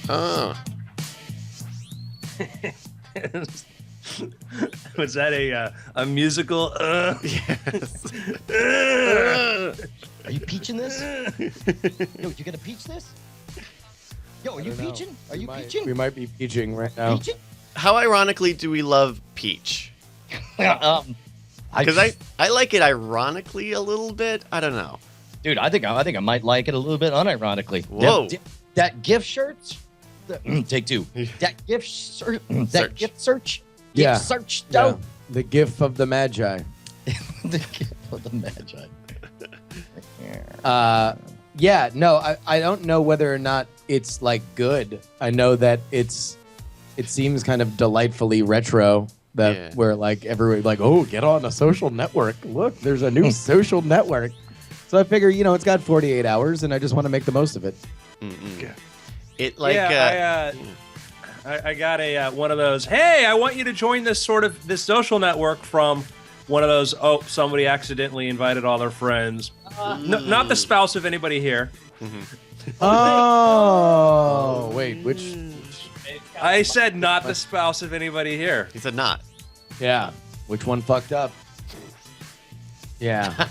Oh. Was that a musical? Yes. Are you peaching this? Yo, you gonna peach this? Yo, are you peaching? Are you peaching? We might be peaching right now. Peaching? How ironically do we love peach? Because I like it ironically a little bit. I don't know. Dude, I think I might like it a little bit unironically. Whoa. That gift shirt. Take two. That gift search. That gift search. Gift search. Yeah. The gift of the Magi. The gift of the Magi. Yeah, no, I don't know whether or not it's like good. I know that it seems kind of delightfully retro. That where like everyone like, oh, get on a social network. Look, there's a new social network. So I figure, it's got 48 hours, and I just want to make the most of it. Okay. It like I got a one of those. Hey, I want you to join this social network from one of those. Oh, somebody accidentally invited all their friends. No, not the spouse of anybody here. Oh, wait, which? I said not the spouse of anybody here. He said not. Yeah, which one fucked up? Yeah.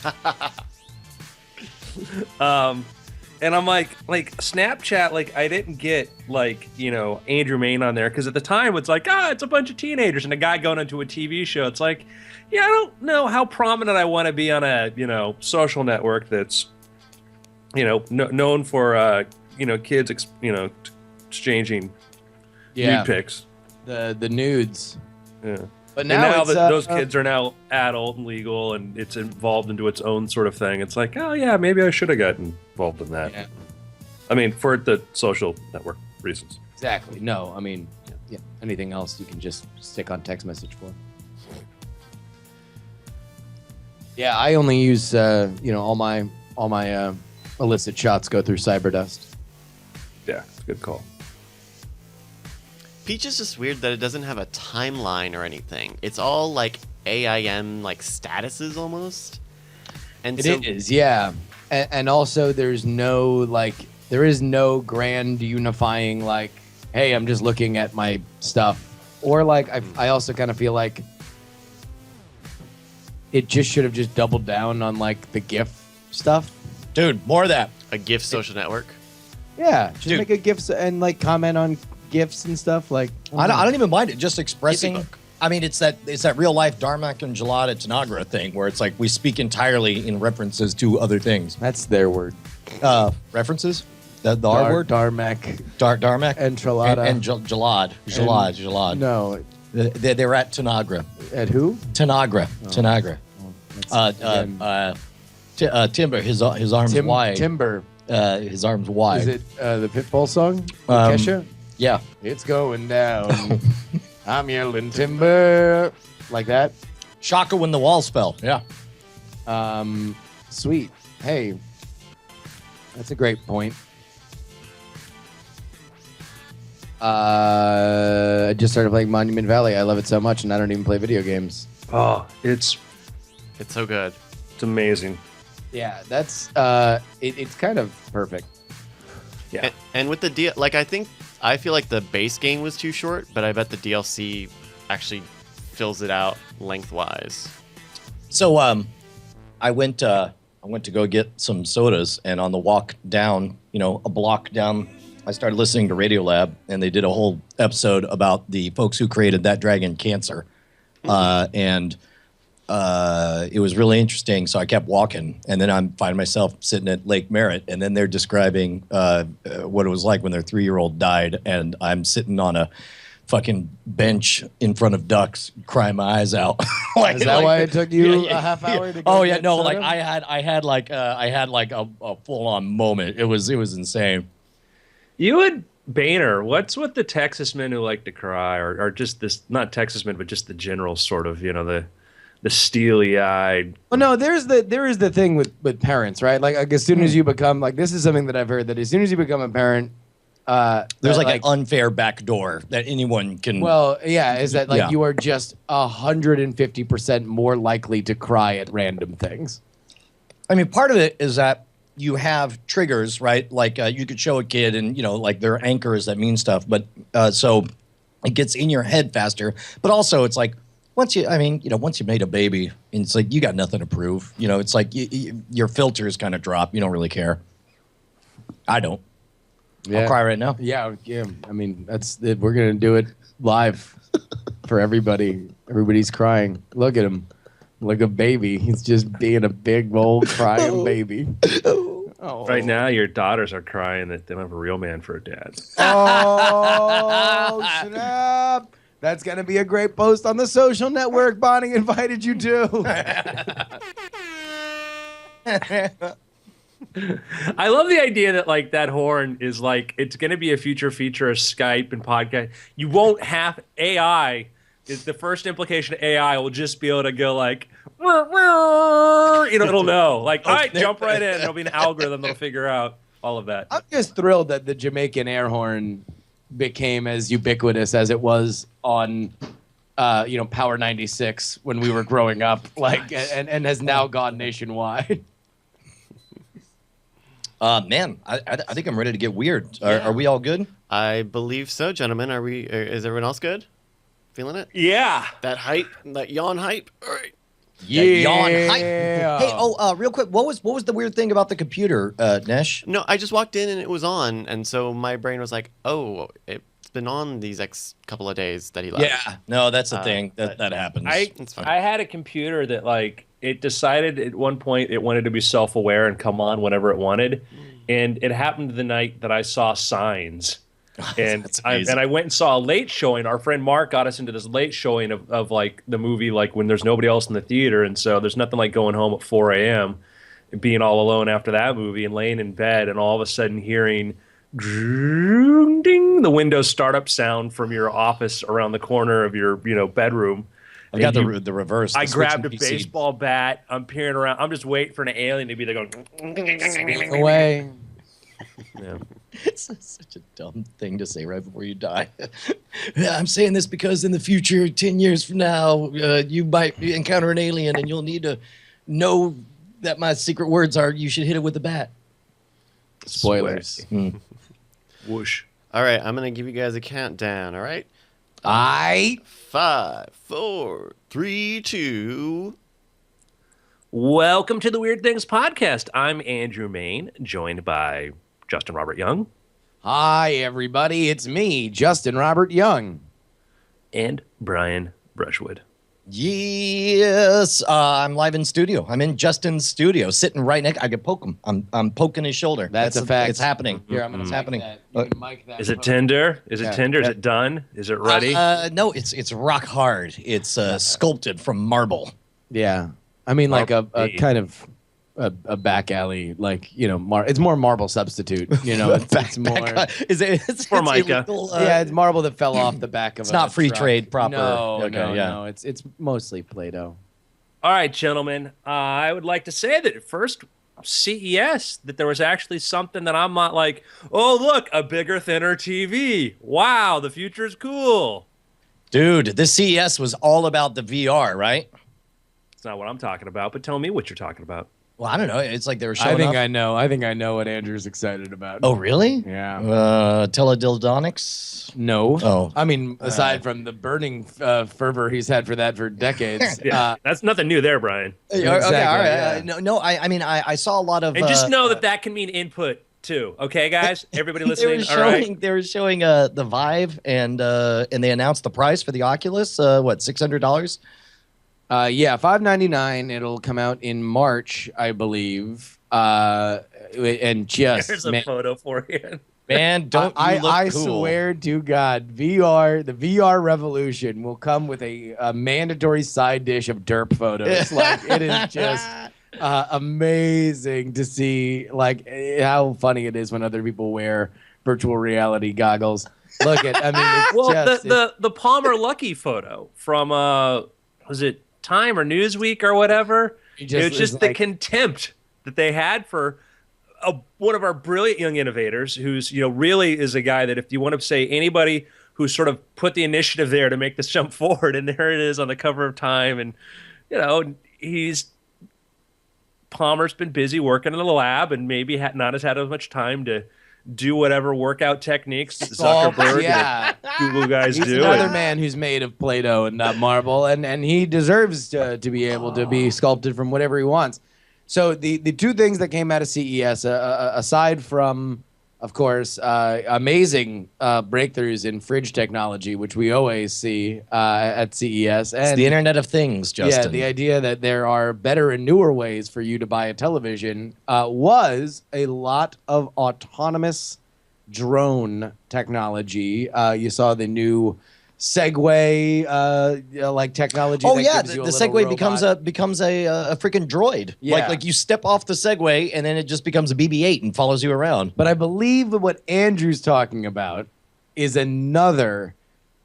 And I'm like Snapchat, like I didn't get Andrew Main on there because at the time it's like it's a bunch of teenagers and a guy going into a TV show. It's like, I don't know how prominent I want to be on a social network that's known for kids exchanging nude pics. The nudes. Yeah. But now those kids are now adult and legal, and it's involved into its own sort of thing. It's like, oh yeah, maybe I should have gotten involved in that. Yeah. I mean, for the social network reasons. Exactly. No, I mean, anything else you can just stick on text message for. Yeah, I only use all my illicit shots go through Cyberdust. Yeah, it's a good call. Peach is just weird that it doesn't have a timeline or anything. It's all like AIM statuses almost. And it is, yeah. And also there is no grand unifying hey, I'm just looking at my stuff. Or I also kind of feel like it just should have just doubled down on the GIF stuff. Dude, more of that. A GIF social network? Yeah, just make a GIF and comment on GIFs and stuff. I don't even mind it. Just expressing. I mean, it's that real life Darmak and Jalad Tanagra thing where it's like we speak entirely in references to other things. That's their word. References? The R word? Darmak. Darmak and Tralada and Jalad. No, they're at Tanagra. At who? Tanagra. Timber. His arms wide. Timber. His arms wide. Is it the Pitbull song? Kesha? Yeah. It's going down. I'm yelling timber. Like that? Shaka when the walls fell. Yeah. Sweet. Hey. That's a great point. I just started playing Monument Valley. I love it so much, and I don't even play video games. Oh, it's so good. It's amazing. Yeah, that's it's kind of perfect. Yeah. And with the I feel like the base game was too short, but I bet the DLC actually fills it out lengthwise. So I went to go get some sodas, and on the walk down, a block down, I started listening to Radiolab, and they did a whole episode about the folks who created That Dragon Cancer. And it was really interesting, so I kept walking, and then I find myself sitting at Lake Merritt, and then they're describing what it was like when their 3-year-old died, and I'm sitting on a fucking bench in front of ducks crying my eyes out. Is that why it took you a half hour to go get soda? I had a full-on moment. It was insane. You and Boehner, what's with the Texas men who like to cry, or just this, not Texas men, but just the general sort of, the steely-eyed. Well, no, there is the thing with parents, right? As soon as you become this is something that I've heard, that as soon as you become a parent, there's an unfair backdoor that anyone can. Well, yeah, is that you are just 150% more likely to cry at random things. I mean, part of it is that you have triggers, right? Like you could show a kid, and like there are anchors that mean stuff, but so it gets in your head faster. But also, it's like once you made a baby, and it's like you got nothing to prove. It's like your filters kind of drop. You don't really care. I don't. Yeah. I'll cry right now. Yeah. I mean, that's it. We're gonna do it live for everybody. Everybody's crying. Look at him, like a baby. He's just being a big old crying baby. Oh. Right now, your daughters are crying that they don't have a real man for a dad. Oh, snap. That's going to be a great post on the social network Bonnie invited you to. I love the idea that like that horn is like it's going to be a future feature of Skype and podcast. You won't have AI. Is the first implication of AI will just be able to go like, it'll know. Like, all right, jump right in. There'll be an algorithm that'll figure out all of that. I'm just thrilled that the Jamaican air horn became as ubiquitous as it was on, Power 96 when we were growing up, like, and has now gone nationwide. Man, I think I'm ready to get weird. Are we all good? I believe so, gentlemen. Is everyone else good? Feeling it? Yeah. That hype, that yawn hype. All right. Yeah. Yawn hype. Hey, real quick, what was the weird thing about the computer, Nesh? No, I just walked in and it was on, and so my brain was like, "Oh, it's been on these couple of days that he left." Yeah. No, that's the thing that happens. It's fine. I had a computer that like it decided at one point it wanted to be self-aware and come on whenever it wanted, and it happened the night that I saw Signs. And I went and saw a late showing. Our friend Mark got us into this late showing of like the movie, like when there's nobody else in the theater, and so there's nothing like going home at 4 a.m. and being all alone after that movie and laying in bed and all of a sudden hearing ding, the Windows startup sound from your office around the corner of your bedroom. I got the reverse. I grabbed a baseball bat. I'm peering around. I'm just waiting for an alien to be there going Away. Yeah. It's such a dumb thing to say right before you die. I'm saying this because in the future, 10 years from now, you might encounter an alien and you'll need to know that my secret words are you should hit it with a bat. Spoilers. Whoosh. All right, I'm gonna give you guys a countdown. All right. 5, 4, 3, 2. Welcome to the Weird Things Podcast. I'm Andrew Main, joined by Justin Robert Young. Hi, everybody. It's me, Justin Robert Young. And Brian Brushwood. Yes, I'm live in studio. I'm in Justin's studio, sitting right next. I can poke him. I'm poking his shoulder. That's a fact. It's happening. Here, I'm gonna It's happening. mic that Is it post. tender? Is it Yeah. tender? Is it done? Is it ready? No, it's rock hard. It's sculpted from marble. Yeah, I mean like a Indeed. kind of a back alley, like it's more marble substitute. It's more. Is it? It's Formica. illegal, Yeah, it's marble that fell off the back of. It's not free truck. trade proper. No, Okay, yeah. no. It's mostly Play-Doh. All right, gentlemen. I would like to say that at first CES, that there was actually something that I'm not like, oh, look, a bigger, thinner TV. Wow, the future's cool. Dude, this CES was all about the VR, right? It's not what I'm talking about, but tell me what you're talking about. Well, I don't know. It's like they were showing I think off. I know. I think I know what Andrew's excited about. Oh, really? Yeah. Teledildonics? No. Oh. I mean, aside from the burning fervor he's had for that for decades. Yeah, that's nothing new there, Brian. Okay, Exactly, all right. yeah. I mean, I saw a lot of. And just know that can mean input too. Okay, guys, everybody listening. They All right. were showing the Vive, and they announced the price for the Oculus. What, $600? Yeah, $599. It'll come out in March, I believe. And just There's a man, photo for you. Man, don't you look I cool. swear to God, the VR revolution will come with a mandatory side dish of derp photos. Like it is just amazing to see like how funny it is when other people wear virtual reality goggles. Look at, I mean, it's Well, just, the Palmer Lucky photo from was it Time or Newsweek or whatever? It just It's just was the like- contempt that they had for one of our brilliant young innovators, who's really is a guy that if you want to say anybody who sort of put the initiative there to make this jump forward, and there it is on the cover of Time, and he's Palmer's been busy working in the lab and maybe not has had as much time to do whatever workout techniques that Zuckerberg and Google guys He's do. another man who's made of Play-Doh and not marble, and he deserves to be able to be sculpted from whatever he wants. So the two things that came out of CES, aside from, of course, amazing breakthroughs in fridge technology, which we always see at CES. And It's the Internet of Things, Justin. yeah, the idea that there are better and newer ways for you to buy a television was a lot of autonomous drone technology. You saw the new Segway like technology. Oh that yeah, gives the you a little Segway robot. becomes a freaking droid. Yeah. Like you step off the Segway and then it just becomes a BB-8 and follows you around. But I believe that what Andrew's talking about is another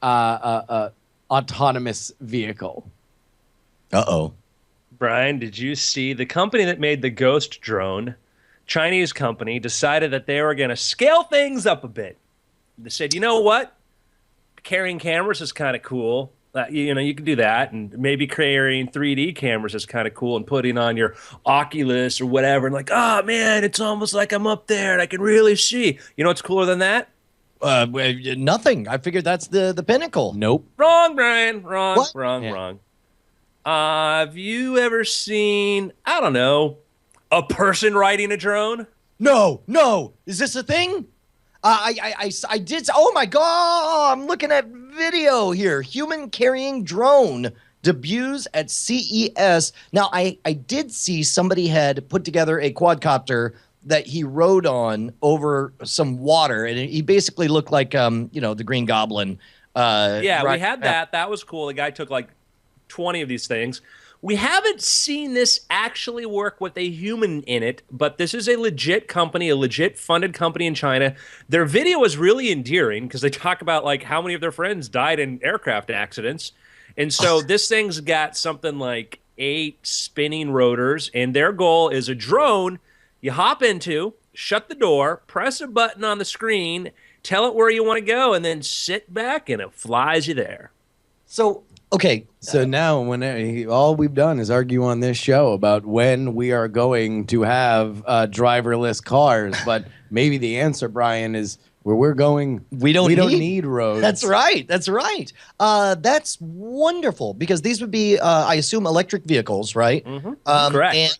autonomous vehicle. Uh-oh. Brian, did you see the company that made the Ghost drone, Chinese company, decided that they were going to scale things up a bit. They said, you know what? Carrying cameras is kind of cool. You can do that, and maybe carrying 3D cameras is kind of cool, and putting on your Oculus or whatever, and like, oh man, it's almost like I'm up there and I can really see. You know what's cooler than that? Nothing. I figured that's the pinnacle. Nope. Wrong, Brian. Wrong. What? Wrong. Yeah. Wrong. Have you ever seen, I don't know, a person riding a drone? No. Is this a thing? I did. Oh my God! I'm looking at video here. Human carrying drone debuts at CES. Now, I did see somebody had put together a quadcopter that he rode on over some water, and he basically looked like the Green Goblin. Yeah, right- we had that. That was cool. The guy took like 20 of these things. We haven't seen this actually work with a human in it, but this is a legit company, a legit funded company in China. Their video is really endearing because they talk about like how many of their friends died in aircraft accidents. And so this thing's got something like 8 spinning rotors, and their goal is a drone you hop into, shut the door, press a button on the screen, tell it where you want to go, and then sit back and it flies you there. So, okay. So now, all we've done is argue on this show about when we are going to have driverless cars, but maybe the answer, Brian, is where we're going. We don't need roads. That's right. That's wonderful because these would be, I assume, electric vehicles, right? Mm-hmm. Correct. And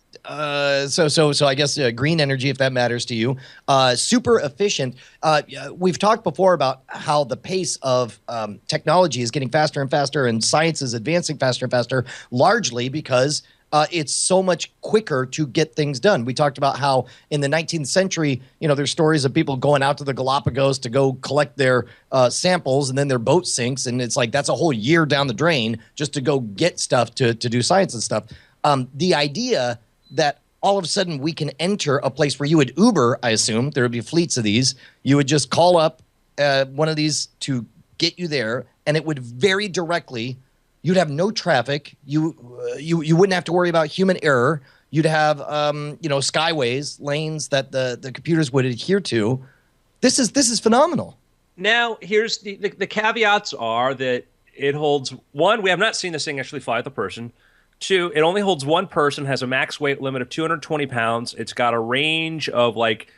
so I guess green energy, if that matters to you, super efficient. We've talked before about how the pace of technology is getting faster and faster, and science is advancing faster and faster, largely because it's so much quicker to get things done. We talked about how in the 19th century, there's stories of people going out to the Galapagos to go collect their samples, and then their boat sinks, and it's like that's a whole year down the drain just to go get stuff to do science and stuff. The idea that all of a sudden we can enter a place where you would Uber, I assume, there would be fleets of these. You would just call up one of these to get you there, and it would very directly. You'd have no traffic. You wouldn't have to worry about human error. You'd have skyways, lanes that the computers would adhere to. This is phenomenal. Now, here's the caveats are that it holds one. We have not seen this thing actually fly with a person. 2, it only holds one person, has a max weight limit of 220 pounds. It's got a range of like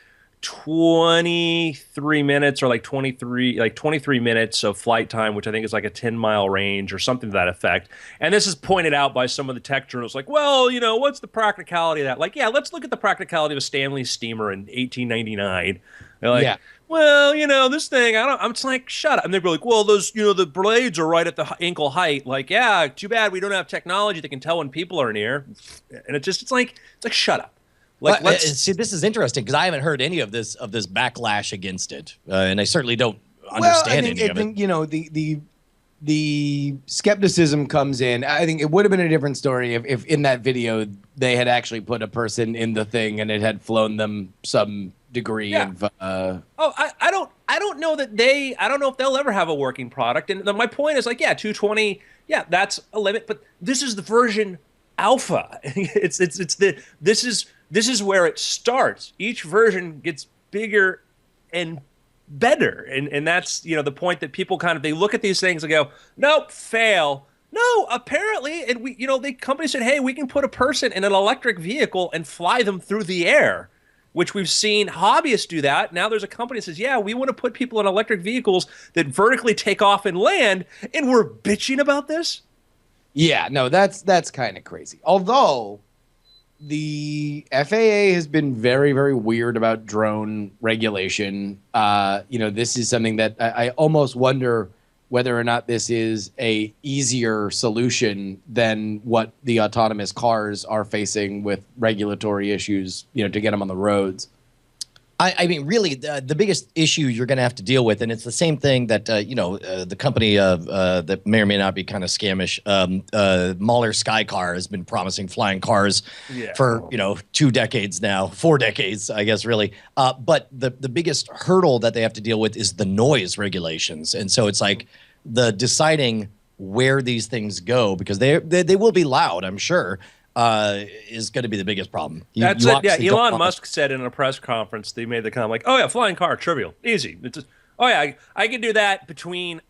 23 minutes or like 23 minutes of flight time, which I think is like a 10-mile range or something to that effect. And this is pointed out by some of the tech journals like, well, what's the practicality of that? Like, yeah, let's look at the practicality of a Stanley steamer in 1899. They're like, Yeah. well, this thing, I'm just like, shut up. And they'd be like, well, those, the blades are right at the ankle height. Like, yeah, too bad we don't have technology that can tell when people are near. And it's like, shut up. Like, let's see. This is interesting because I haven't heard any of this backlash against it, and I certainly don't understand any of it. The skepticism comes in. I think it would have been a different story if in that video they had actually put a person in the thing and it had flown them some degree of. I don't know that I don't know if they'll ever have a working product. And my point is like, yeah, 220, yeah, that's a limit. But this is the version alpha. This is where it starts. Each version gets bigger and better. And that's, the point that people they look at these things and go, nope, fail. No, apparently, and the company said, hey, we can put a person in an electric vehicle and fly them through the air, which we've seen hobbyists do that. Now there's a company that says, yeah, we want to put people in electric vehicles that vertically take off and land, and we're bitching about this? Yeah, no, that's kind of crazy. Although the FAA has been very, very weird about drone regulation. This is something that I almost wonder whether or not this is a easier solution than what the autonomous cars are facing with regulatory issues, to get them on the roads. I mean, really, the biggest issue you're going to have to deal with, and it's the same thing that, the company that may or may not be kind of scamish, Mahler Skycar has been promising flying cars for, 2 decades now, 4 decades, I guess, really. But the biggest hurdle that they have to deal with is the noise regulations. And so it's like the deciding where these things go, because they will be loud, I'm sure. Is going to be the biggest problem. That's it. Yeah, Elon Musk said in a press conference, they made the comment like, "Oh yeah, flying car, trivial, easy. Oh yeah, I can do that between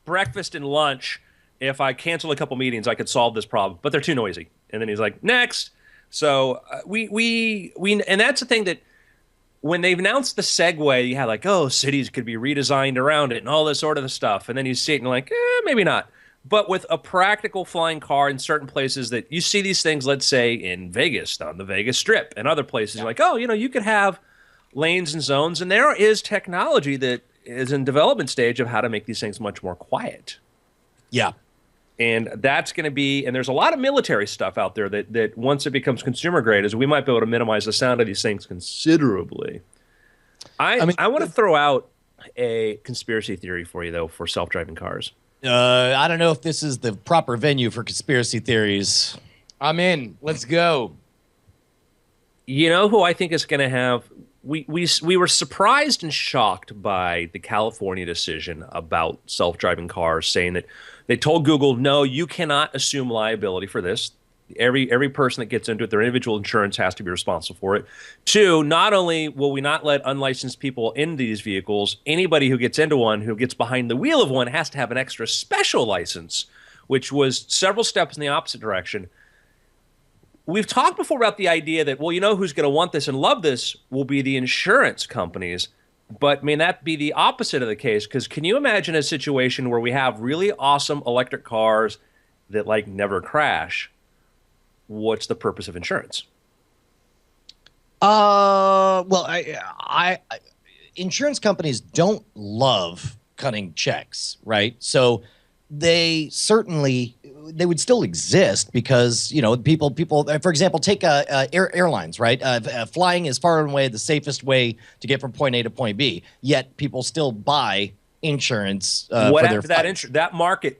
breakfast and lunch. If I cancel a couple meetings, I could solve this problem. But they're too noisy." And then he's like, "Next." So we and that's the thing that when they've announced the Segway, you had like, "Oh, cities could be redesigned around it and all this sort of stuff." And then you see it and like, maybe not. But with a practical flying car in certain places that you see these things, let's say in Vegas, on the Vegas Strip, and other places, you're like, oh, you could have lanes and zones. And there is technology that is in development stage of how to make these things much more quiet. Yeah. And that's going to be, and there's a lot of military stuff out there that once it becomes consumer grade, is we might be able to minimize the sound of these things considerably. I want to throw out a conspiracy theory for you, though, for self-driving cars. I don't know if this is the proper venue for conspiracy theories. I'm in. Let's go. You know who I think is going to have... We were surprised and shocked by the California decision about self-driving cars, saying that they told Google, no, you cannot assume liability for this. Every person that gets into it, their individual insurance has to be responsible for it. 2, not only will we not let unlicensed people into these vehicles, anybody who gets into one, who gets behind the wheel of one, has to have an extra special license, which was several steps in the opposite direction. We've talked before about the idea that, well, who's going to want this and love this will be the insurance companies. But may that be the opposite of the case? Because can you imagine a situation where we have really awesome electric cars that never crash? What's the purpose of insurance? Well, I insurance companies don't love cutting checks, right? So they would still exist because people. For example, take airlines, right? Flying is far and away the safest way to get from point A to point B. Yet people still buy insurance. What happened to that market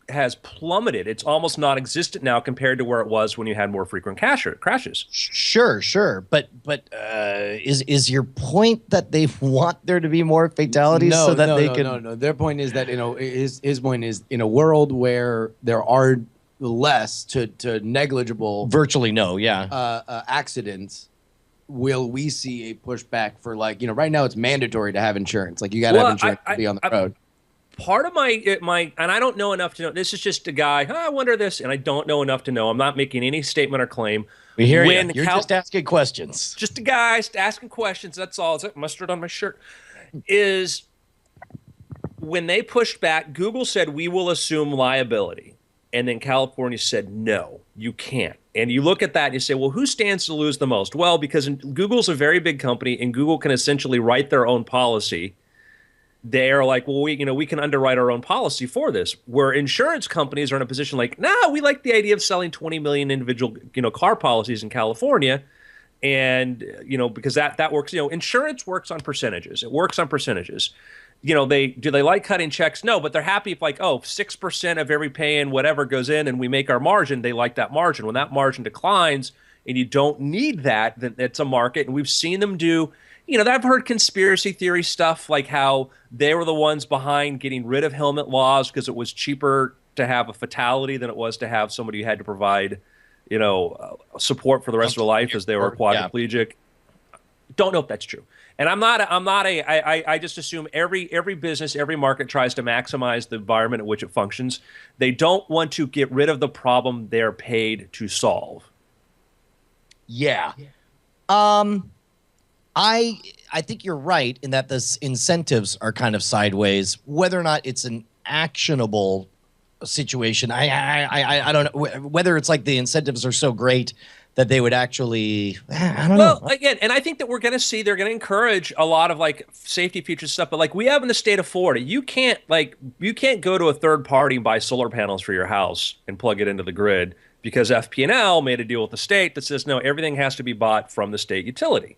has plummeted. It's almost non-existent now compared to where it was when you had more frequent crashes. Sure. But is your point that they want there to be more fatalities No. Their point is that his point is in a world where there are less to negligible, virtually no, accidents. Will we see a pushback for right now it's mandatory to have insurance. You got to have insurance to be on the road. Part of my, and I don't know enough to know. This is just a guy. I wonder this, and I don't know enough to know. I'm not making any statement or claim. We hear you. You're just asking questions. Just a guy asking questions. That's all. Is it mustard on my shirt? Is when they pushed back, Google said we will assume liability, and then California said no, you can't. And you look at that and you say, well, who stands to lose the most? Well, because Google's a very big company, and Google can essentially write their own policy. They're like, well, we can underwrite our own policy for this. Where insurance companies are in a position we like the idea of selling 20 million individual, car policies in California, and because that works. Insurance works on percentages. It works on percentages. Do they like cutting checks? No, but they're happy if 6% of every pay-in whatever goes in, and we make our margin. They like that margin. When that margin declines, and you don't need that, then it's a market, and we've seen them do. I've heard conspiracy theory stuff like how they were the ones behind getting rid of helmet laws because it was cheaper to have a fatality than it was to have somebody who had to provide, support for the rest of their life as they were quadriplegic. Don't know if that's true. And I just assume every business, every market tries to maximize the environment in which it functions. They don't want to get rid of the problem they're paid to solve. Yeah. I think you're right in that the incentives are kind of sideways. Whether or not it's an actionable situation, I don't know. Whether it's like the incentives are so great that they would actually, I don't know. Well, again, and I think that we're going to see they're going to encourage a lot of like safety features stuff. But like we have in the state of Florida, you can't go to a third party and buy solar panels for your house and plug it into the grid because FP&L made a deal with the state that says no, everything has to be bought from the state utility.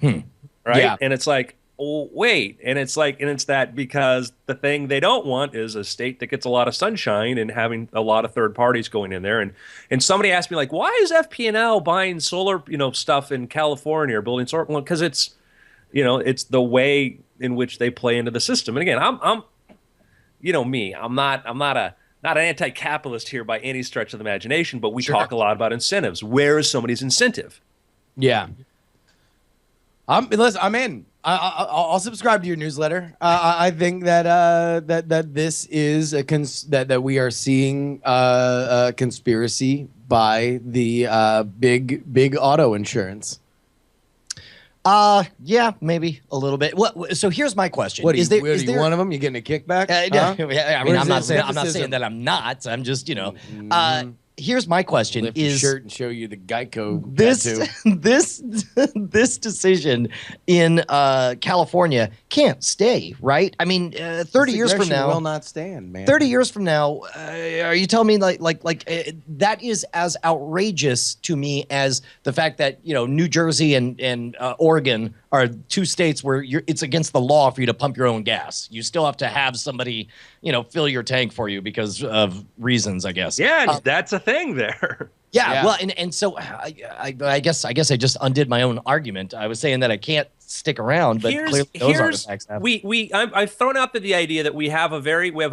Right? Yeah. And it's like, oh, wait. And it's that because the thing they don't want is a state that gets a lot of sunshine and having a lot of third parties going in there. And somebody asked me like, why is FP&L buying solar, stuff in California or building solar? Well, because it's the way in which they play into the system. And again, I'm not an anti-capitalist here by any stretch of the imagination, but we talk a lot about incentives. Where is somebody's incentive? Yeah. Listen, I'm in. I'll subscribe to your newsletter. I think that this is that we are seeing a conspiracy by the big auto insurance. Yeah, maybe a little bit. So here's my question: What, are you one of them? You getting a kickback? I mean, I'm not saying that I'm not. I'm just here's my question: Lift your shirt and show you the Geico tattoo. This decision in California can't stay, right? I mean, 30 years from now, will not stand, man. 30 years from now, are you telling me like that is as outrageous to me as the fact that New Jersey and Oregon are two states where it's against the law for you to pump your own gas. You still have to have somebody fill your tank for you because of reasons, I guess. Yeah, that's a thing there. Yeah. Well, and so I guess I just undid my own argument. I was saying that I can't stick around, but clearly those artifacts have. I've thrown out the idea that we have a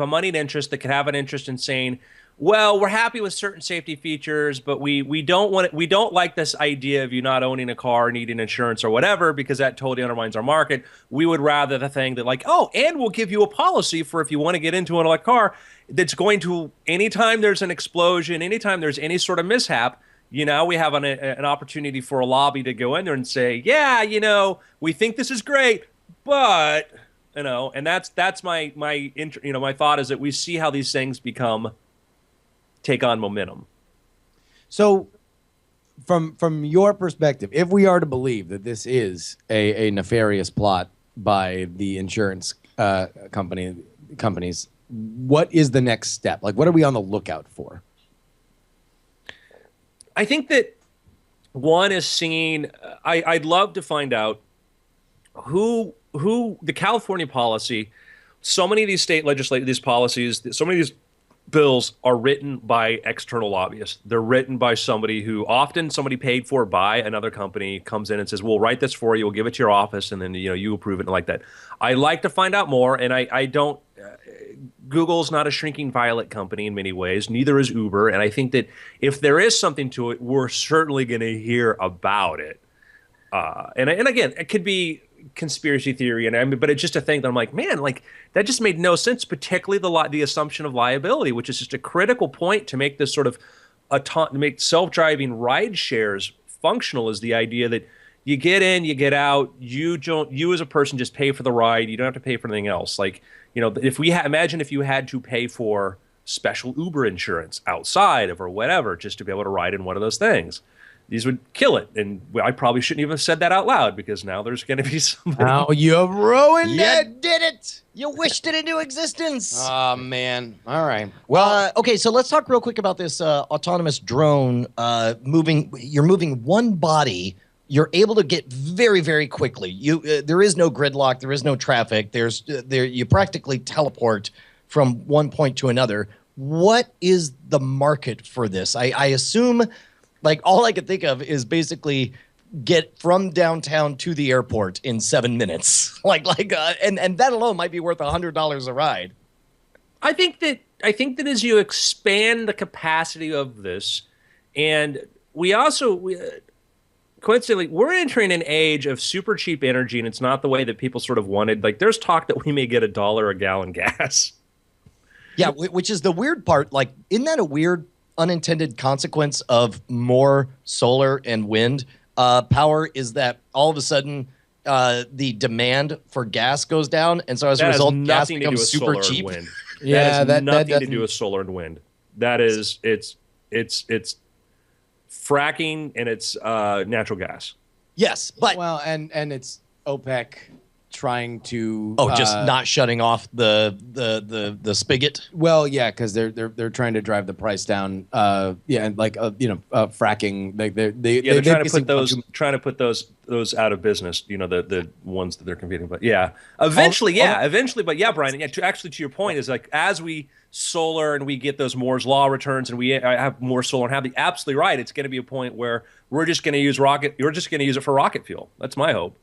moneyed interest that could have an interest in saying, well, we're happy with certain safety features, but we don't like this idea of you not owning a car, needing insurance or whatever, because that totally undermines our market. We would rather the thing that and we'll give you a policy for if you want to get into an electric car that's going to, anytime there's an explosion, anytime there's any sort of mishap, we have an opportunity for a lobby to go in there and say, yeah, we think this is great, but and that's my thought is that we see how these things take on momentum. So from your perspective, if we are to believe that this is a nefarious plot by the insurance companies, what is the next step? Like, what are we on the lookout for? I think that one is seeing. I'd love to find out who the California policy. So many of these state these policies, so many of these bills are written by external lobbyists. They're written by somebody paid for by another company comes in and says, we'll write this for you, we'll give it to your office, and then you approve it and like that. I like to find out more, and I don't. Google's not a shrinking violet company in many ways. Neither is Uber, and I think that if there is something to it, we're certainly going to hear about it. And again, it could be conspiracy theory, but it's just a thing that I'm like, man, like that just made no sense. Particularly the assumption of liability, which is just a critical point to make this sort of make self-driving ride shares functional. Is the idea that you get in, you get out, you as a person just pay for the ride. You don't have to pay for anything else. Like imagine if you had to pay for special Uber insurance outside of or whatever just to be able to ride in one of those things. These would kill it, and I probably shouldn't even have said that out loud because now there's going to be somebody. Oh, you ruined it! You did it! You wished it into existence. Oh man! All right. Well, okay. So let's talk real quick about this autonomous drone moving. You're moving one body. You're able to get very, very quickly. There is no gridlock. There is no traffic. You practically teleport from one point to another. What is the market for this? I assume. Like, all I could think of is basically get from downtown to the airport in 7 minutes. And that alone might be worth $100 a ride. I think that as you expand the capacity of this, and we also coincidentally, we're entering an age of super cheap energy, and it's not the way that people sort of wanted. Like, there's talk that we may get $1 a gallon gas. Yeah, which is the weird part. Like, isn't that a weird unintended consequence of more solar and wind power? Is that all of a sudden the demand for gas goes down, and so as a result, gas becomes super cheap? Wind. Yeah, that has nothing to doesn't- do with solar and wind. That is, it's fracking and it's natural gas. Yes, but well, and it's OPEC trying to just not shutting off the spigot. well, yeah, because they're trying to drive the price down. Yeah, and like fracking. Like they're trying to put those out of business. You know, the ones that they're competing. But yeah, eventually. But yeah, Brian. Yeah, to your point is like as we solar and we get those Moore's law returns and we have more solar and have the absolutely right. It's going to be a point where we're just going to use rocket. You're just going to use it for rocket fuel. That's my hope.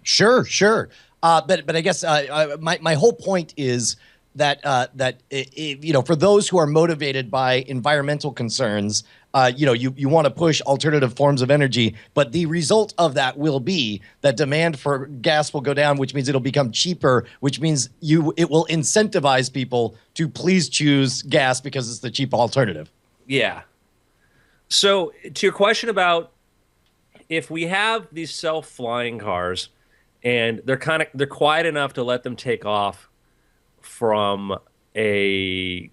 Sure. But I guess my whole point is that for those who are motivated by environmental concerns, you want to push alternative forms of energy, but the result of that will be that demand for gas will go down, which means it'll become cheaper, which means it will incentivize people to please choose gas because it's the cheap alternative. Yeah. So to your question about if we have these self-flying cars and they're quiet enough to let them take off from a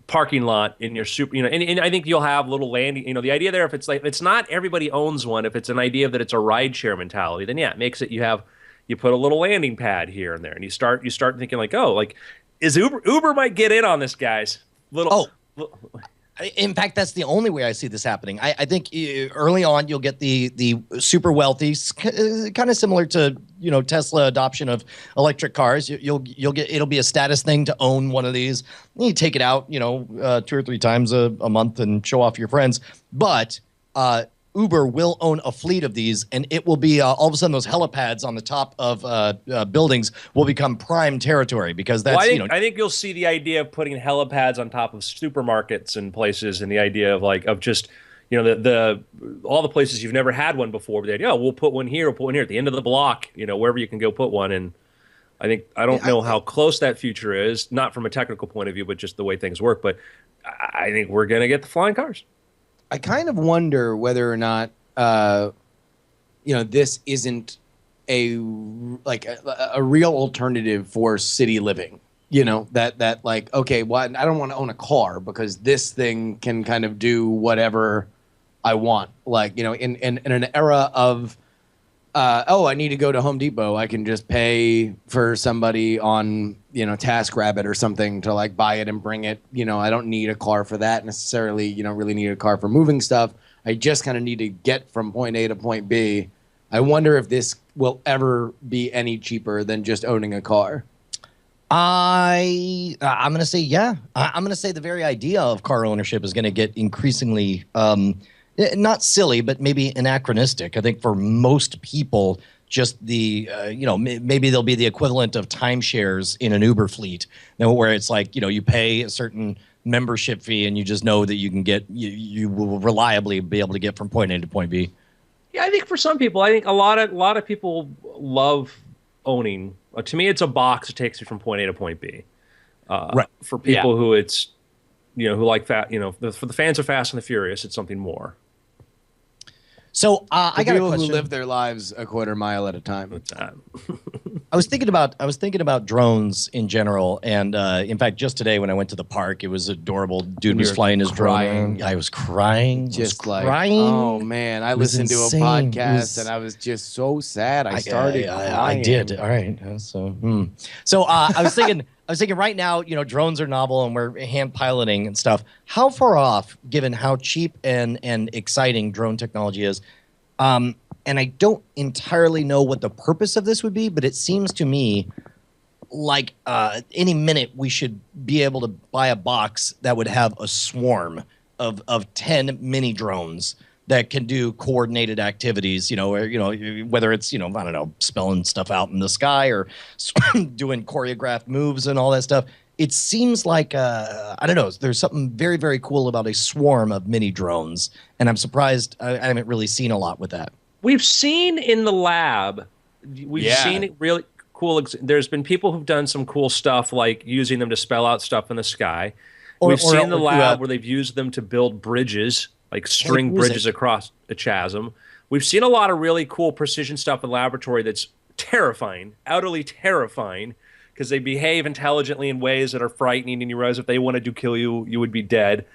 parking lot in your and I think you'll have little landing, the idea there, if it's not everybody owns one, if it's an idea that it's a ride share mentality, then yeah, it makes it, you put a little landing pad here and there and you start thinking like, oh, like is Uber might get in on this, guys. In fact, that's the only way I see this happening. I think early on you'll get the super wealthy, kind of similar to Tesla adoption of electric cars. You'll get, it'll be a status thing to own one of these. You take it out 2 or 3 times a month and show off your friends. But Uber will own a fleet of these, and it will be all of a sudden those helipads on the top of buildings will become prime territory because that's. Well, I think you'll see the idea of putting helipads on top of supermarkets and places, and the idea of just all the places you've never had one before. The idea, we'll put one here, at the end of the block, wherever you can go put one. And I don't know how close that future is, not from a technical point of view, but just the way things work. But I think we're gonna get the flying cars. I kind of wonder whether or not, this isn't a real alternative for city living. That like, okay, well, I don't want to own a car because this thing can kind of do whatever I want. Like, in an era of, I need to go to Home Depot, I can just pay for somebody on, TaskRabbit or something to like buy it and bring it. I don't need a car for that necessarily. You don't really need a car for moving stuff. I just kind of need to get from point A to point B. I wonder if this will ever be any cheaper than just owning a car. I'm going to say, yeah. I'm going to say the very idea of car ownership is going to get increasingly not silly, but maybe anachronistic. I think for most people, just the, maybe they'll be the equivalent of timeshares in an Uber fleet, where it's like, you pay a certain membership fee and you just know that you can get, you will reliably be able to get from point A to point B. Yeah, I think for some people, I think a lot of people love owning. To me, it's a box that takes you from point A to point B. Right. For people who it's, who like for the fans of Fast and the Furious, it's something more. So I got a question. Who live their lives a quarter mile at a time. I was thinking about drones in general, and in fact, just today when I went to the park, it was adorable. Dude was flying his drone. I was crying. Oh man, I listened to a podcast and I was just so sad. I started crying. I did. All right. So I was thinking. I was thinking right now, drones are novel and we're hand piloting and stuff. How far off, given how cheap and exciting drone technology is? And I don't entirely know what the purpose of this would be, but it seems to me like any minute we should be able to buy a box that would have a swarm of 10 mini drones that can do coordinated activities, whether it's, I don't know, spelling stuff out in the sky or doing choreographed moves and all that stuff. it seems like I don't know. There's something very, very cool about a swarm of mini drones, and I'm surprised I haven't really seen a lot with that. We've seen in the lab, we've Yeah. seen it really cool. There's been people who've done some cool stuff, like using them to spell out stuff in the sky. We've seen in the lab where they've used them to build bridges, like string bridges across a chasm. We've seen a lot of really cool precision stuff in laboratory that's terrifying, utterly terrifying, because they behave intelligently in ways that are frightening, and you realize if they wanted to kill you, you would be dead.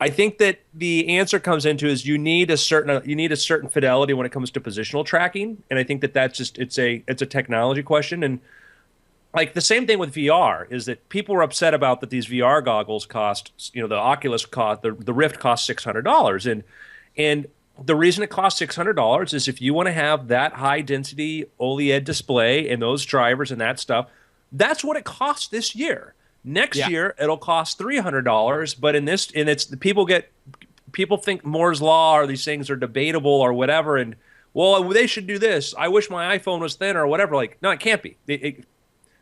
I think that the answer comes into is you need a certain fidelity when it comes to positional tracking, and I think that that's just it's a technology question. And like the same thing with VR is that people are upset about that these VR goggles cost, the Oculus cost, the Rift costs $600, and the reason it costs $600 is if you want to have that high density OLED display and those drivers and that stuff, that's what it costs this year. Next year it'll cost $300, but people think Moore's law or these things are debatable or whatever, and well, they should do this. I wish my iPhone was thinner or whatever. Like, no, it can't be. It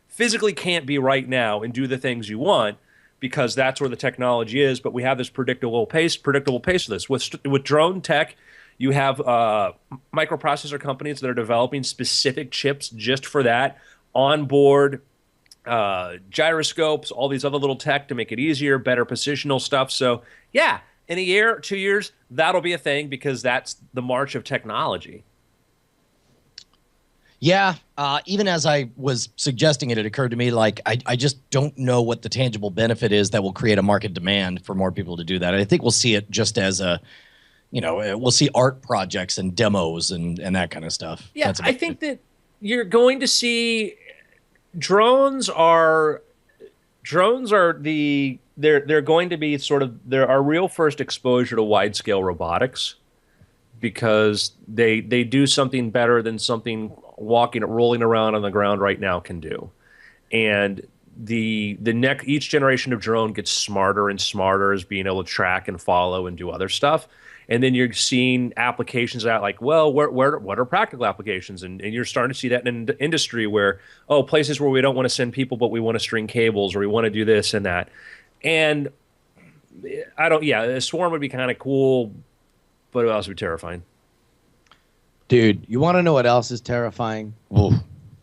physically can't be right now and do the things you want, because that's where the technology is. But we have this predictable pace of this with drone tech. You have microprocessor companies that are developing specific chips just for that, onboard gyroscopes, all these other little tech to make it easier, better positional stuff. So yeah, in a year, 2 years, that'll be a thing, because that's the march of technology. Yeah, even as I was suggesting it, it occurred to me like I just don't know what the tangible benefit is that will create a market demand for more people to do that. I think we'll see it just as we'll see art projects and demos and that kind of stuff. Yeah, I think that you're going to see drones are they're going to be sort of our real first exposure to wide scale robotics, because they do something better than something rolling around on the ground right now can do. And each generation of drone gets smarter and smarter as being able to track and follow and do other stuff. And then you're seeing applications that like, well, what are practical applications? And you're starting to see that in the industry where, places where we don't want to send people, but we want to string cables, or we want to do this and that. And a swarm would be kind of cool, but it would also be terrifying. Dude, you want to know what else is terrifying? Ooh.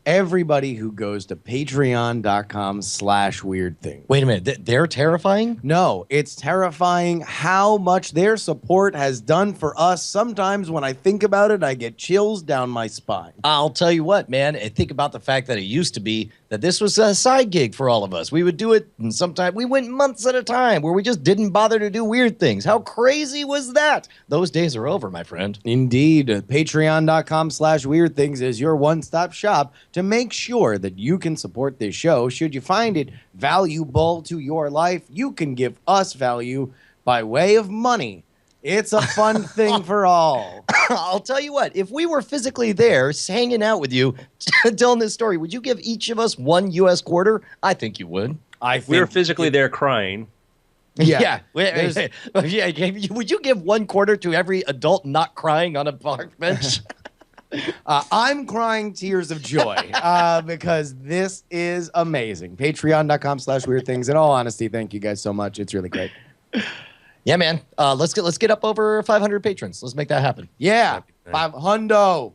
Everybody who goes to patreon.com/weirdthing. Wait a minute, they're terrifying? No, it's terrifying how much their support has done for us. Sometimes when I think about it, I get chills down my spine. I'll tell you what, man. I think about the fact that it used to be that this was a side gig for all of us. We would do it, and sometimes we went months at a time where we just didn't bother to do weird things. How crazy was that? Those days are over, my friend. Indeed. Patreon.com/weirdthings is your one-stop shop to make sure that you can support this show. Should you find it valuable to your life, you can give us value by way of money. It's a fun thing for all. I'll tell you what, if we were physically there hanging out with you telling this story, would you give each of us one U.S. quarter? I think you would. We were physically there crying. Yeah. Would you give one quarter to every adult not crying on a park bench? I'm crying tears of joy because this is amazing. Patreon.com/weirdthings. In all honesty, thank you guys so much. It's really great. Yeah, man. Let's get up over 500 patrons. Let's make that happen. Yeah, 500.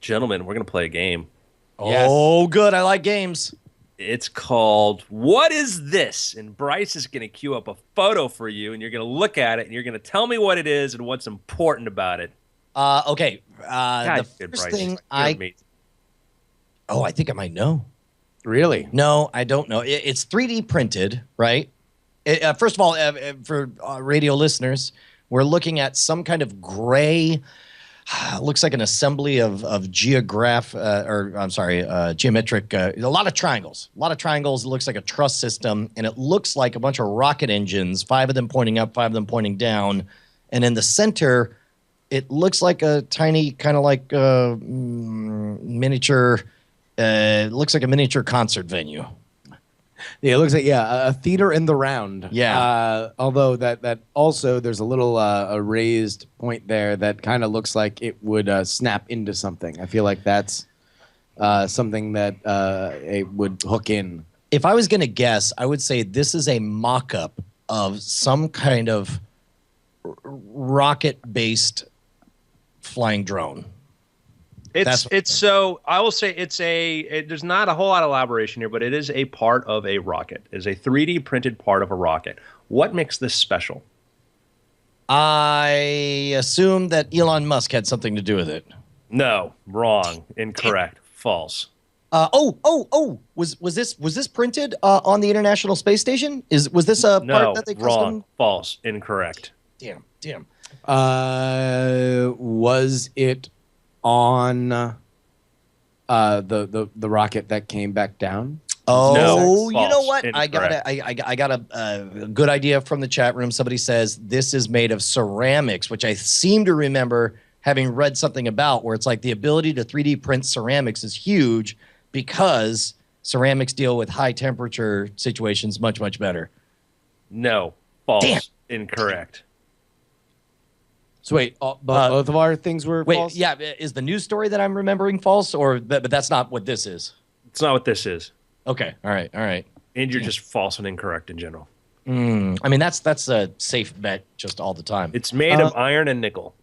Gentlemen, we're gonna play a game. Yes. Oh, good. I like games. It's called What Is This? And Bryce is gonna queue up a photo for you, and you're gonna look at it, and you're gonna tell me what it is and what's important about it. Okay. God, the first thing I think I might know. Really? No, I don't know. It's 3D printed, right? First of all, for radio listeners, we're looking at some kind of gray. Looks like an assembly of geometric. A lot of triangles. It looks like a truss system, and it looks like a bunch of rocket engines. 5 of them pointing up, 5 of them pointing down, and in the center, it looks like a tiny kind of like miniature. It looks like a miniature concert venue. Yeah, it looks like a theater in the round. Yeah. Although that also there's a little a raised point there that kind of looks like it would snap into something. I feel like that's something that it would hook in. If I was going to guess, I would say this is a mock-up of some kind of rocket-based flying drone. It's so I will say there's not a whole lot of elaboration here, but it is a part of a rocket. It is a 3D printed part of a rocket. What makes this special? I assume that Elon Musk had something to do with it. No, wrong, incorrect, false. Was this printed on the International Space Station? Was this a part that they custom? Wrong, false, incorrect. Damn. Was it on the rocket that came back down? Oh, No, you know false, what? I got a good idea from the chat room. Somebody says this is made of ceramics, which I seem to remember having read something about, where it's like the ability to 3D print ceramics is huge because ceramics deal with high temperature situations much, much better. No, false, Damn. Incorrect. So wait, both of our things were false? Yeah, is the news story that I'm remembering false, or but that's not what this is? It's not what this is. Okay, all right. And you're just false and incorrect in general. I mean, that's a safe bet just all the time. It's made of iron and nickel.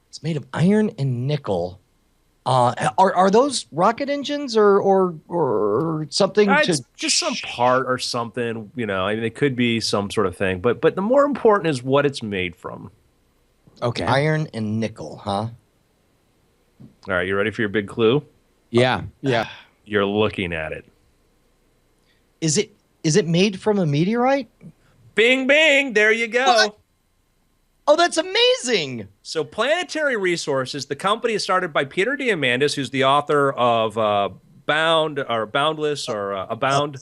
It's made of iron and nickel. Are those rocket engines or something? It's just some part or something. You know, I mean, it could be some sort of thing. But the more important is what it's made from. Okay. Iron and nickel, huh? All right, you ready for your big clue? Yeah. You're looking at it. Is it made from a meteorite? Bing, bing. There you go. What? Oh, that's amazing. So Planetary Resources, the company is started by Peter Diamandis, who's the author of Bound or Boundless or Abound.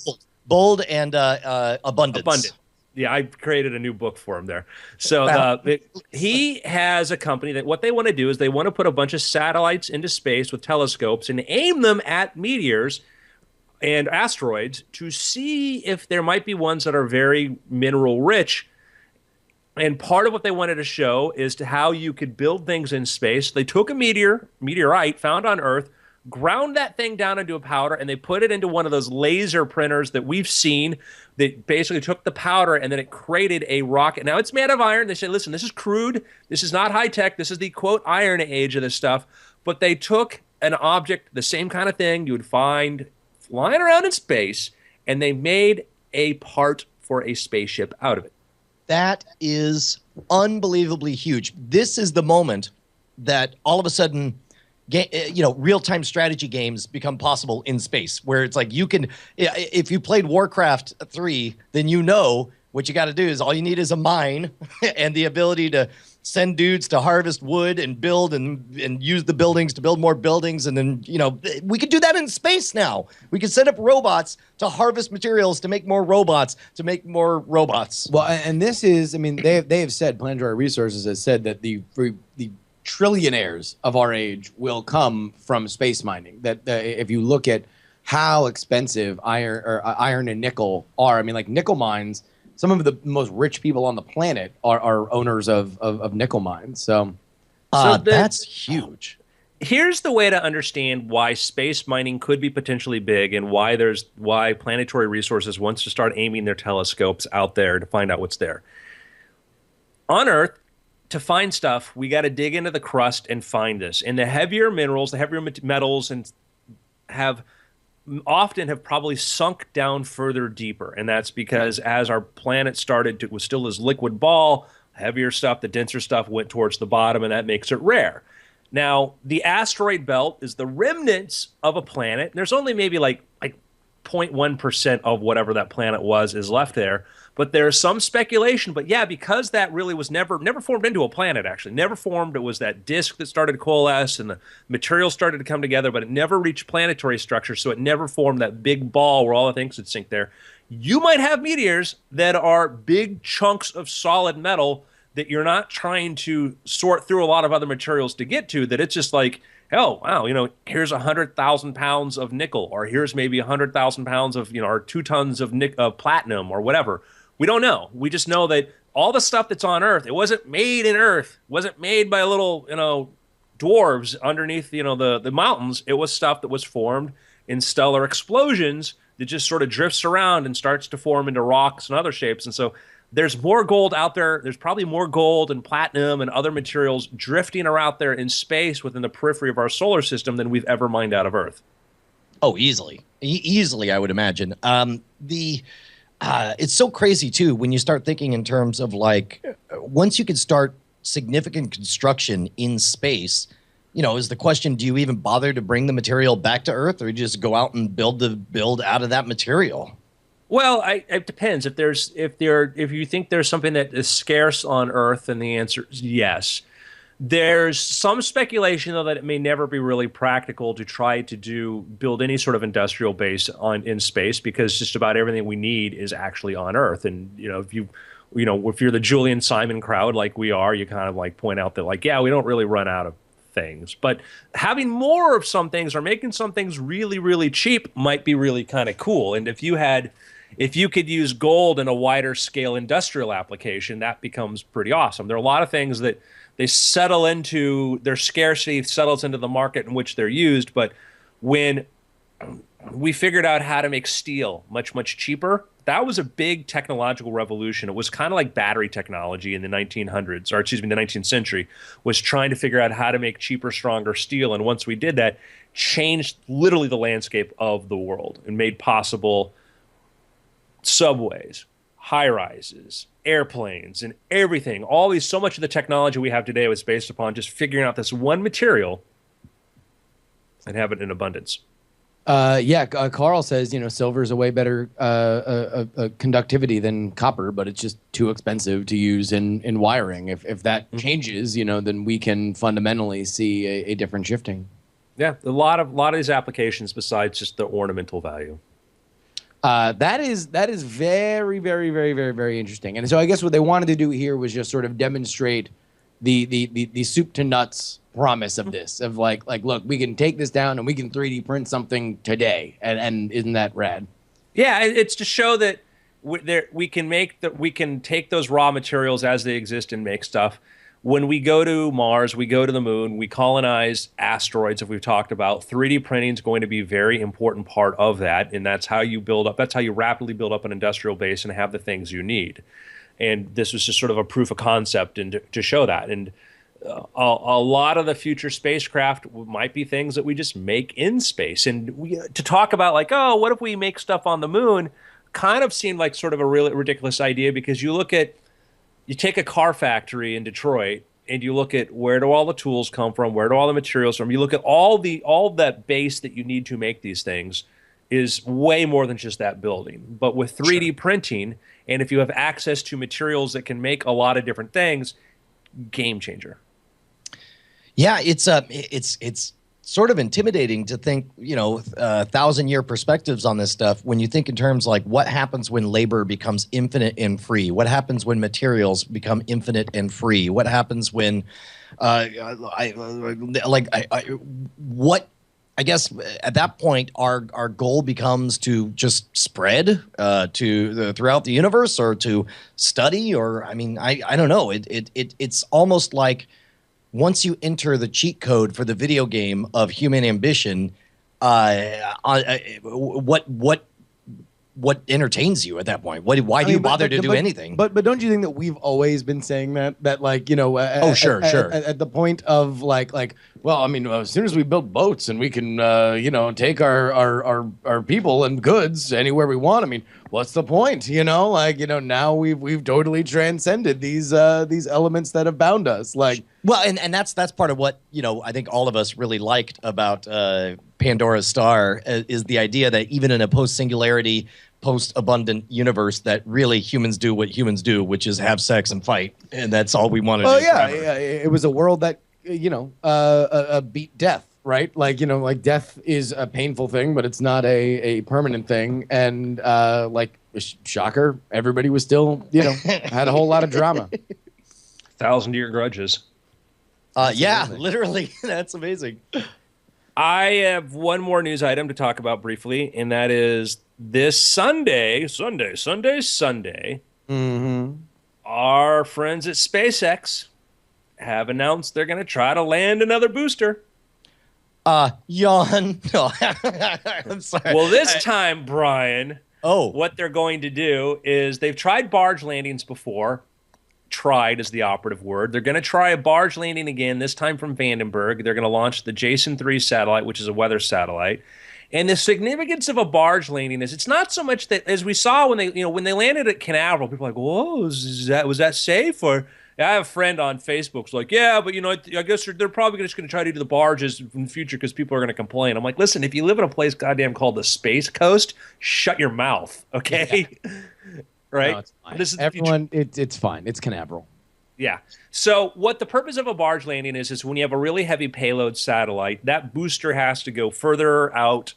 Bold and Abundance. Abundant. Yeah, I created a new book for him there. So he has a company that what they want to do is they want to put a bunch of satellites into space with telescopes and aim them at meteors and asteroids to see if there might be ones that are very mineral rich. And part of what they wanted to show is to how you could build things in space. They took a meteorite found on Earth, ground that thing down into a powder, and they put it into one of those laser printers that we've seen that basically took the powder and then it created a rocket. Now, it's made of iron. They said, listen, this is crude. This is not high tech. This is the, quote, iron age of this stuff. But they took an object, the same kind of thing you would find flying around in space, and they made a part for a spaceship out of it. That is unbelievably huge. This is the moment that all of a sudden, real-time strategy games become possible in space, where it's like you can, if you played Warcraft 3, then you know what you got to do is all you need is a mine and the ability to send dudes to harvest wood and build and use the buildings to build more buildings. And then, we could do that in space now. We could set up robots to harvest materials, to make more robots, to make more robots. Well, and this is, I mean, they have said, Planetary Resources has said that the trillionaires of our age will come from space mining. That if you look at how expensive iron and nickel are, I mean, like nickel mines, some of the most rich people on the planet are owners of nickel mines. So that's huge. Here's the way to understand why space mining could be potentially big and why Planetary Resources wants to start aiming their telescopes out there to find out what's there. On Earth, to find stuff, we got to dig into the crust and find this. And the heavier minerals, the heavier metals, and often have probably sunk down further deeper. And that's because as our planet was still this liquid ball, heavier stuff, the denser stuff went towards the bottom, and that makes it rare. Now, the asteroid belt is the remnants of a planet. There's only maybe like 0.1% of whatever that planet was is left there. But there's some speculation. But yeah, because that really was never formed into a planet, actually. Never formed. It was that disk that started to coalesce and the materials started to come together, but it never reached planetary structure, so it never formed that big ball where all the things would sink there. You might have meteors that are big chunks of solid metal that you're not trying to sort through a lot of other materials to get to, that it's just like, oh, wow, here's 100,000 pounds of nickel, or here's maybe 100,000 pounds of, or 2 tons of platinum or whatever. We don't know. We just know that all the stuff that's on Earth, it wasn't made in Earth. It wasn't made by little, dwarves underneath, the mountains. It was stuff that was formed in stellar explosions It just sort of drifts around and starts to form into rocks and other shapes. And so there's more gold out there. There's probably more gold and platinum and other materials drifting around there in space within the periphery of our solar system than we've ever mined out of Earth. Oh, easily. Easily, I would imagine. It's so crazy, too, when you start thinking in terms of, like, once you can start significant construction in space, is the question, do you even bother to bring the material back to Earth, or you just go out and build out of that material? Well, it depends. If you think there's something that is scarce on Earth, then the answer is yes. There's some speculation, though, that it may never be really practical to try to build any sort of industrial base in space, because just about everything we need is actually on Earth. And if you're the Julian Simon crowd like we are, you kind of like point out that, like, yeah, we don't really run out of things, but having more of some things or making some things really, really cheap might be really kind of cool. And if you could use gold in a wider scale industrial application, that becomes pretty awesome. There are a lot of things that they settle into, their scarcity settles into the market in which they're used. But when we figured out how to make steel much, much cheaper, that was a big technological revolution. It was kind of like battery technology in the 1900s, or excuse me, the 19th century, was trying to figure out how to make cheaper, stronger steel. And once we did that, changed literally the landscape of the world and made possible subways, high-rises, airplanes, and everything. So much of the technology we have today was based upon just figuring out this one material and have it in abundance. Carl says, silver is a way better conductivity than copper, but it's just too expensive to use in wiring. If that changes, then we can fundamentally see a different shifting. Yeah, a lot of these applications besides just the ornamental value. That is very, very, very, very, very interesting. And so I guess what they wanted to do here was just sort of demonstrate the soup to nuts promise of this, of like, look, we can take this down and we can 3D print something today. And isn't that rad? Yeah, it's to show that we can take those raw materials as they exist and make stuff. When we go to Mars, we go to the moon, we colonize asteroids, if we've talked about. 3D printing is going to be a very important part of that, and that's how you rapidly build up an industrial base and have the things you need. And this was just sort of a proof of concept and to show that. And a lot of the future spacecraft might be things that we just make in space. And to talk about, like, oh, what if we make stuff on the moon, kind of seemed like sort of a really ridiculous idea, because you take a car factory in Detroit and you look at where do all the tools come from, where do all the materials from, you look at all that base that you need to make these things is way more than just that building. But with 3D printing, and if you have access to materials that can make a lot of different things, game changer. Yeah, it's sort of intimidating to think, 1,000-year perspectives on this stuff when you think in terms like what happens when labor becomes infinite and free? What happens when materials become infinite and free? What happens when, I guess at that point our goal becomes to just spread throughout the universe, or to study, or I don't know. It's almost like, once you enter the cheat code for the video game of human ambition, what entertains you at that point? Why do you bother to do anything? But don't you think that we've always been saying that like, sure. At the point of like, well, as soon as we build boats and we can, take our people and goods anywhere we want. What's the point? Now we've totally transcended these elements that have bound us. Like, well, and that's part of what I think all of us really liked about Pandora's Star is the idea that even in a post-singularity, post-abundant universe, that really humans do what humans do, which is have sex and fight, and that's all we wanted. Oh yeah, it was a world that beat death, right? Like death is a painful thing, but it's not a permanent thing. And shocker, everybody was still had a whole lot of drama. 1,000-year grudges. Yeah, literally, that's amazing. I have one more news item to talk about briefly, and that is this Sunday. Mm-hmm. Our friends at SpaceX have announced they're going to try to land another booster. Yawn. No, I'm sorry. Well, this time, Brian, Oh, what they're going to do is they've tried barge landings before. Tried is the operative word. They're going to try a barge landing again, this time from Vandenberg. They're going to launch the Jason 3 satellite, which is a weather satellite. And the significance of a barge landing is it's not so much that, as we saw when they landed at Canaveral, people were like, whoa, was that safe? Or I have a friend on Facebook who's like, yeah, but I guess they're probably just going to try to do the barges in the future because people are going to complain. I'm like, listen, if you live in a place goddamn called the Space Coast, shut your mouth, okay? Yeah. Right? No, it's fine. This is Everyone, it's fine. It's Canaveral. Yeah. So what the purpose of a barge landing is when you have a really heavy payload satellite, that booster has to go further out,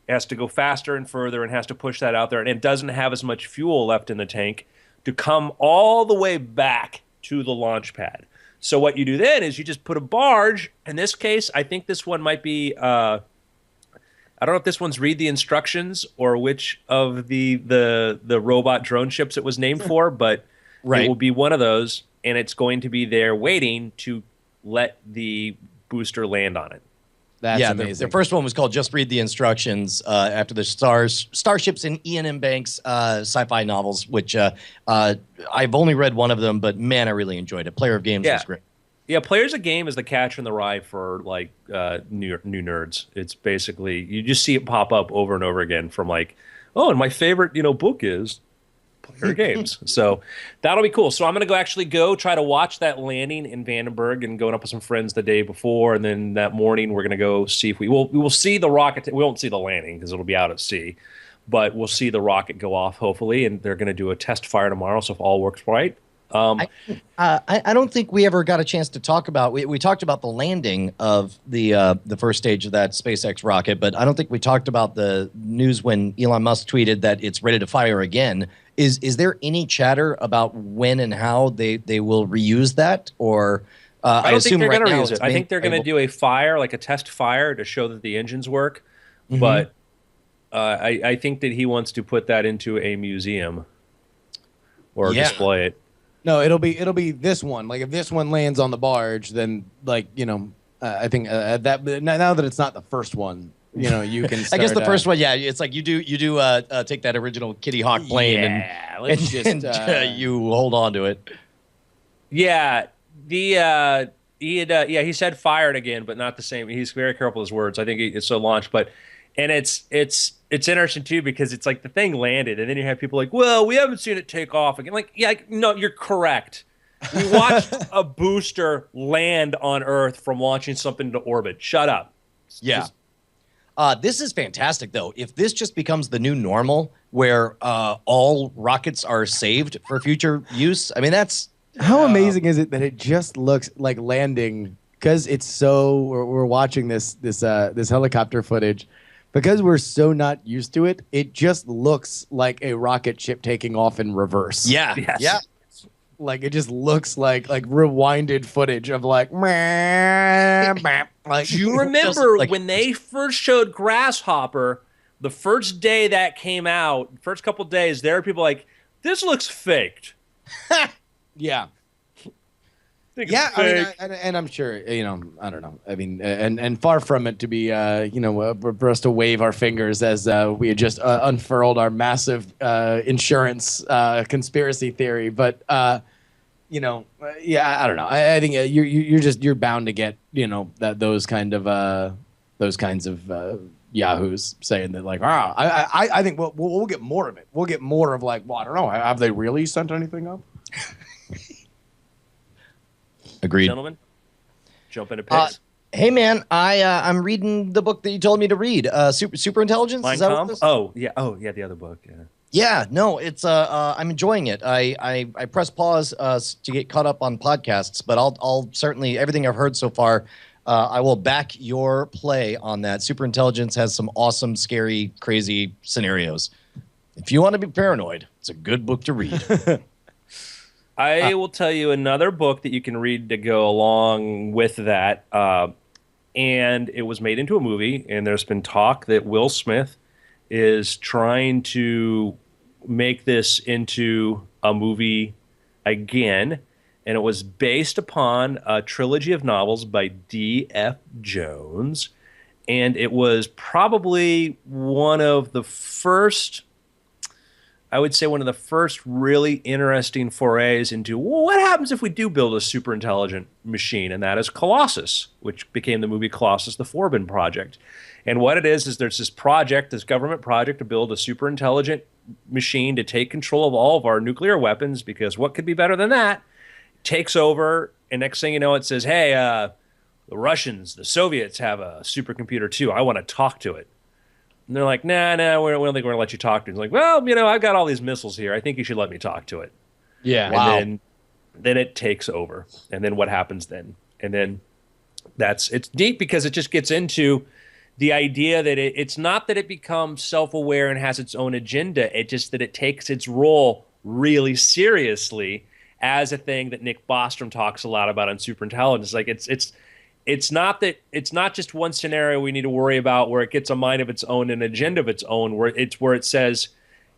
has to go faster and further, and has to push that out there, and it doesn't have as much fuel left in the tank to come all the way back to the launch pad. So what you do then is you just put a barge. In this case, I think this one might be I don't know if this one's read the instructions or which of the robot drone ships it was named for, but right. It will be one of those, and it's going to be there waiting to let the booster land on it. That's The amazing. first one was called Just Read the Instructions after the Starships in Ian M. Banks sci-fi novels, which I've only read one of them, but man, I really enjoyed it. Player of Games was great. Yeah, Players of Game is the catcher in the rye for like new nerds. It's basically you just see it pop up over and over again from like, oh, and my favorite book is Player of Games. So that'll be cool. So I'm gonna go try to watch that landing in Vandenberg and going up with some friends the day before, and then that morning we're gonna go see if we will see the rocket. We won't see the landing because it'll be out at sea, but we'll see the rocket go off hopefully, and they're gonna do a test fire tomorrow. So if all works right. I don't think we ever got a chance to talk about. We talked about the landing of the first stage of that SpaceX rocket, but I don't think we talked about the news when Elon Musk tweeted that it's ready to fire again. Is there any chatter about when and how they will reuse that? Or I don't think they're right going to now reuse it. I think they're going to do a fire, like a test fire, to show that the engines work. Mm-hmm. But I think that he wants to put that into a museum or display it. No, it'll be this one. Like if this one lands on the barge, then I think that now that it's not the first one, you can. Start, I guess the first one, it's like you do take that original Kitty Hawk plane and you hold on to it. Yeah, he said fired again, but not the same. He's very careful with his words. I think it's so launched, but it's interesting too because it's like the thing landed, and then you have people like, well, we haven't seen it take off again. Like, yeah, no, you're correct. We watched a booster land on Earth from launching something to orbit. Shut up. Yeah. This is fantastic, though. If this just becomes the new normal, where all rockets are saved for future use, I mean, that's how amazing is it that it just looks like landing because it's so. We're watching this helicopter footage. Because we're so not used to it, it just looks like a rocket ship taking off in reverse. Yeah, yes. Yeah. Like it just looks like rewinded footage of like. Do you remember when they first showed Grasshopper? The first day that came out, first couple days, there were people like, "This looks faked." Yeah. Yeah, and I'm sure I don't know. I mean, and far from it to be for us to wave our fingers as we had just unfurled our massive insurance conspiracy theory, but I don't know. I think you're bound to get those kinds of yahoos saying that like I think we'll get more of it. We'll get more of like, well, I don't know. Have they really sent anything up? Agreed. Gentlemen, jump into picks. Hey man, I'm reading the book that you told me to read. Super Intelligence. Mein Is that Kampf? what this? Oh yeah, the other book. Yeah. Yeah, no, it's I'm enjoying it. I press pause to get caught up on podcasts, but I'll certainly everything I've heard so far. I will back your play on that. Super Intelligence has some awesome, scary, crazy scenarios. If you want to be paranoid, it's a good book to read. I will tell you another book that you can read to go along with that. And it was made into a movie, and there's been talk that Will Smith is trying to make this into a movie again. And it was based upon a trilogy of novels by D.F. Jones. and it was probably one of the first, I would say one of the first really interesting forays into, well, what happens if we do build a super intelligent machine? And that is Colossus, which became the movie Colossus, the Forbin Project. And what it is there's this project, this government project to build a super intelligent machine to take control of all of our nuclear weapons, because what could be better than that? Takes over, and next thing you know, it says, hey, the Russians, the Soviets have a supercomputer too. I want to talk to it. And they're like, nah, we don't think we're going to let you talk to it. It's like, well, I've got all these missiles here. I think you should let me talk to it. Yeah. And then it takes over. And then what happens then? And then it's deep, because it just gets into the idea that it's not that it becomes self-aware and has its own agenda. It's just that it takes its role really seriously as a thing that Nick Bostrom talks a lot about on superintelligence. Like it's not just one scenario we need to worry about where it gets a mind of its own and agenda of its own, where it says,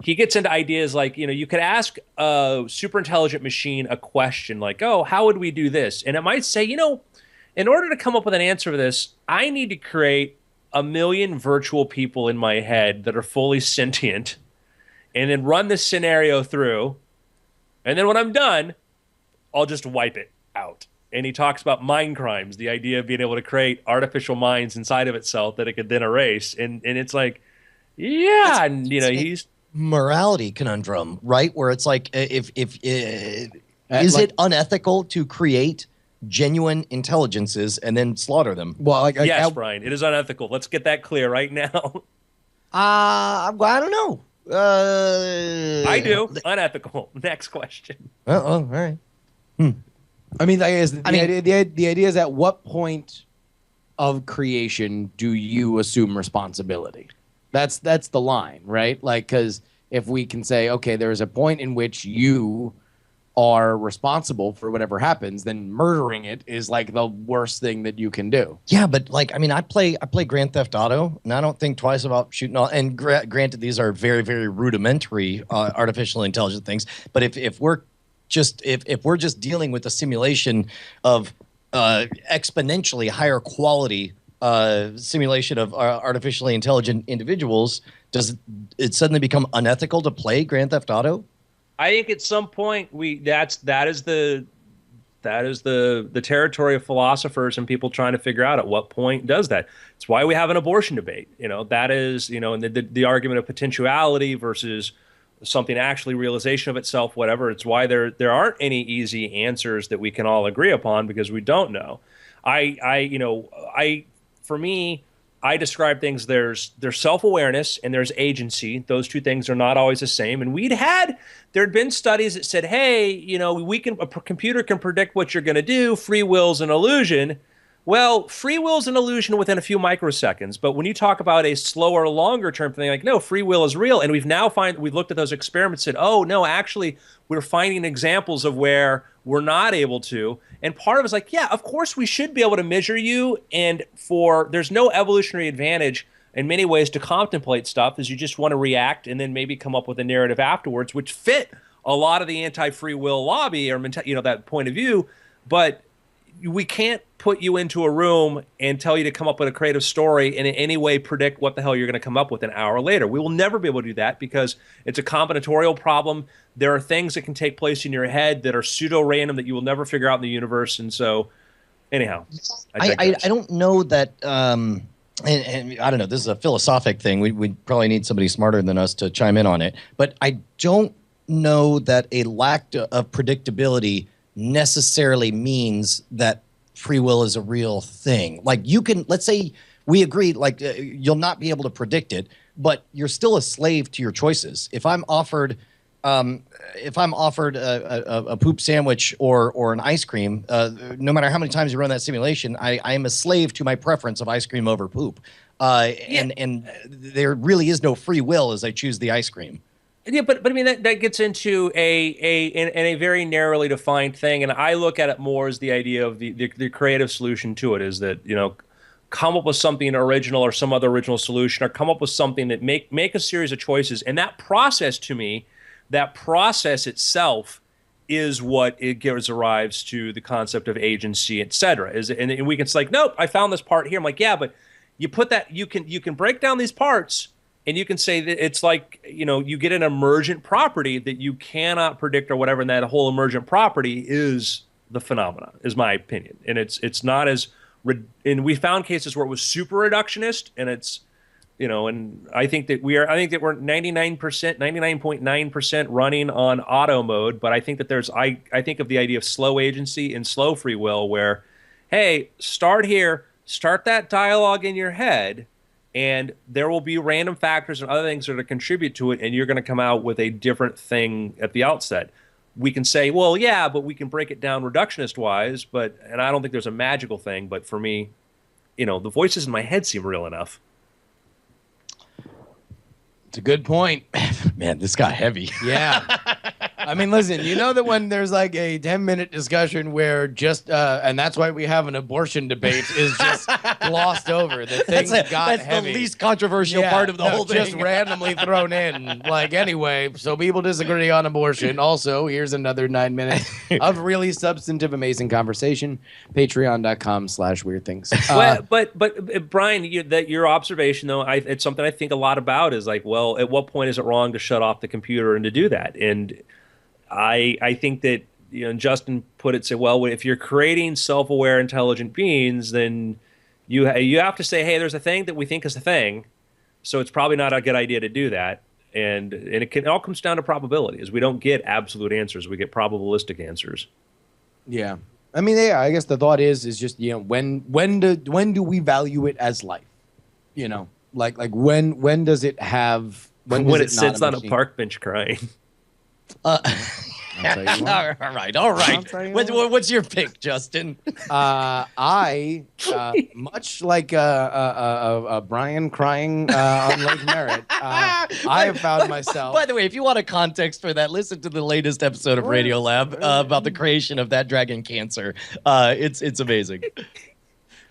he gets into ideas like, you could ask a super intelligent machine a question like, oh, how would we do this? And it might say, in order to come up with an answer for this, I need to create 1 million virtual people in my head that are fully sentient, and then run this scenario through. And then when I'm done, I'll just wipe it out. And he talks about mind crimes, the idea of being able to create artificial minds inside of itself that it could then erase. And it's like, yeah, and he's morality conundrum, right? Where it's like, is it unethical to create genuine intelligences and then slaughter them? Well, yes, Brian, it is unethical. Let's get that clear right now. I don't know. I do. Unethical. Next question. All right. I mean, the idea is, at what point of creation do you assume responsibility? That's the line, right? Like, because if we can say, okay, there's a point in which you are responsible for whatever happens, then murdering it is like the worst thing that you can do. Yeah, but I play Grand Theft Auto, and I don't think twice about shooting all. And granted, these are very, very rudimentary artificial intelligence things. But if we're just dealing with a simulation of exponentially higher quality simulation of artificially intelligent individuals, does it suddenly become unethical to play Grand Theft Auto? I think at some point that is the territory of philosophers and people trying to figure out at what point does that. It's why we have an abortion debate. That is, and the argument of potentiality versus something actually realization of itself, whatever. It's why there aren't any easy answers that we can all agree upon, because we don't know. For me, I describe things, there's self-awareness and there's agency. Those two things are not always the same. And there had been studies that said, hey, a computer can predict what you're going to do. Free will's an illusion. Well, free will's an illusion within a few microseconds. But when you talk about a slower, longer term thing, like, no, free will is real. And we've looked at those experiments and said, oh, no, actually, we're finding examples of where we're not able to. And part of it's like, yeah, of course we should be able to measure you. And there's no evolutionary advantage in many ways to contemplate stuff, as you just want to react and then maybe come up with a narrative afterwards, which fit a lot of the anti-free will lobby or that point of view. But we can't put you into a room and tell you to come up with a creative story and in any way predict what the hell you're going to come up with an hour later. We will never be able to do that, because it's a combinatorial problem. There are things that can take place in your head that are pseudo-random that you will never figure out in the universe. And so, anyhow, I don't know that. And I don't know. This is a philosophic thing. We probably need somebody smarter than us to chime in on it. But I don't know that a lack of predictability necessarily means that free will is a real thing. Like, you can, let's say we agree, like, you'll not be able to predict it, but you're still a slave to your choices. If I'm offered a poop sandwich or an ice cream, no matter how many times you run that simulation, I am a slave to my preference of ice cream over poop. And there really is no free will as I choose the ice cream. Yeah, but I mean that gets into a very narrowly defined thing, and I look at it more as the idea of the creative solution to it is that, come up with something original or some other original solution, or come up with something that make a series of choices, and that process, to me, that process itself is what arrives to the concept of agency, et cetera. And we can say, like, nope, I found this part here. I'm like, yeah, but you put that you can break down these parts, and you can say that it's like, you get an emergent property that you cannot predict or whatever, and that whole emergent property is the phenomena, is my opinion. And it's not as and we found cases where it was super reductionist, and it's and I think that we're 99.9% running on auto mode, but I think that I think of the idea of slow agency and slow free will, where, hey, start here, start that dialogue in your head, and there will be random factors and other things that are contribute to it, and you're going to come out with a different thing at the outset. We can say, well, yeah, but we can break it down reductionist wise, and I don't think there's a magical thing, but for me, the voices in my head seem real enough. It's a good point. Man, this got heavy. Yeah. I mean, listen, you know that when there's like a 10-minute discussion where just, and that's why we have an abortion debate, is just glossed over. The thing got heavy. That's the least controversial part of the whole thing. Just randomly thrown in. Like, anyway, so people disagree on abortion. Also, here's another 9 minutes of really substantive, amazing conversation. Patreon.com/Weird Things. But Brian, your observation, though, it's something I think a lot about, is like, well, at what point is it wrong to shut off the computer and to do that? And I think that, Justin put it, say, well, if you're creating self-aware, intelligent beings, then you have to say, hey, there's a thing that we think is a thing, so it's probably not a good idea to do that. And it all comes down to probability, is we don't get absolute answers, we get probabilistic answers. Yeah. I mean, yeah, I guess the thought is just, when do we value it as life? Like when does it have, when it sits on a park bench crying. All right. What's your pick, Justin? I much like Brian crying on Lake Merritt. I have found myself. By the way, if you want a context for that, listen to the latest episode of Radio Lab about the creation of that dragon cancer. It's amazing.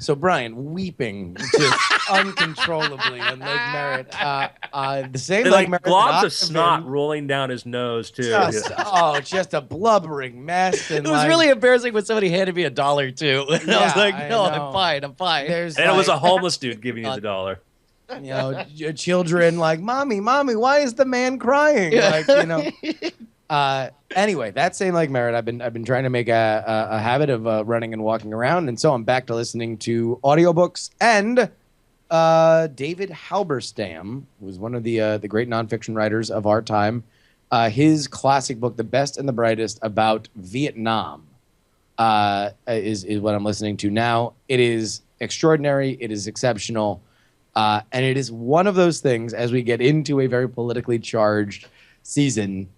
So Brian weeping just uncontrollably on Lake Merritt. The same Lake Lake Merritt. Globs of snot rolling down his nose too. Just a blubbering mess. And it was really embarrassing when somebody handed me $1 too. And I was like, no, I'm fine. And it was a homeless dude giving you the dollar. Children like, mommy, why is the man crying? Anyway, that same Lake Merritt, I've been trying to make a habit of running and walking around, and so I'm back to listening to audiobooks. And David Halberstam, who was one of the great nonfiction writers of our time, his classic book, The Best and the Brightest, about Vietnam, is what I'm listening to now. It is extraordinary. It is exceptional. And it is one of those things, as we get into a very politically charged season,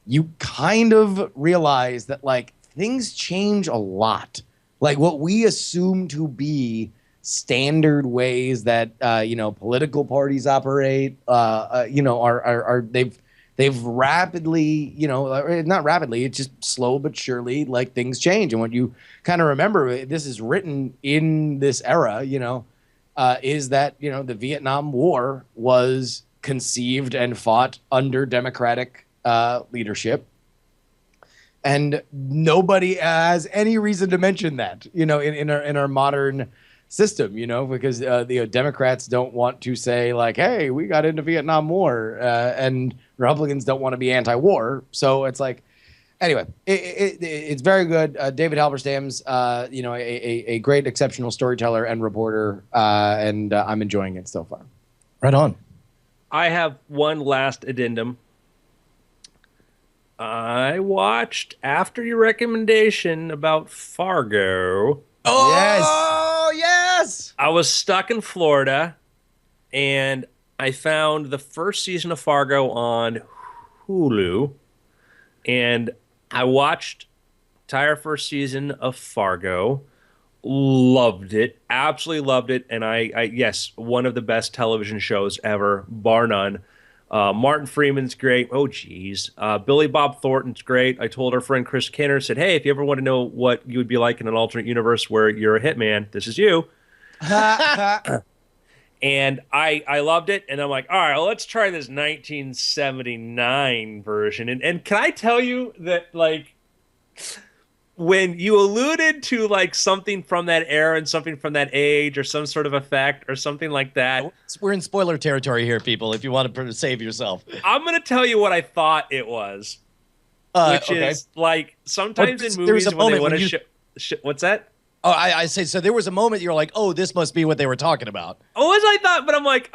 you kind of realize that, like, things change a lot. Like, what we assume to be standard ways that, political parties operate, they've rapidly, not rapidly, it's just slow but surely, like, things change. And what you kind of remember, this is written in this era, is that, the Vietnam War was conceived and fought under Democratic leadership, and nobody has any reason to mention that, in our modern system, because the Democrats don't want to say, like, hey, we got into Vietnam War, and Republicans don't want to be anti-war. So it's like, anyway, it's very good. David Halberstam's, a great, exceptional storyteller and reporter, and I'm enjoying it so far. Right on. I have one last addendum. I watched, after your recommendation about Fargo. Oh, yes! I was stuck in Florida, and I found the first season of Fargo on Hulu, and I watched the entire first season of Fargo. Loved it, absolutely loved it, and I yes, one of the best television shows ever, bar none. Martin Freeman's great. Oh, geez. Billy Bob Thornton's great. I told our friend Chris Kinner, said, hey, if you ever want to know what you would be like in an alternate universe where you're a hitman, this is you. And I loved it. And I'm like, all right, well, let's try this 1979 version. And can I tell you that, like, when you alluded to like something from that era and something from that age or some sort of effect or something like that, We're in spoiler territory here, people. If you want to save yourself, I'm gonna tell you what I thought it was, which okay. is like sometimes in There was movies a when they moment want when to what's that? Oh, I say so. There was a moment you're like, "Oh, this must be what they were talking about." Oh, as I thought, but I'm like,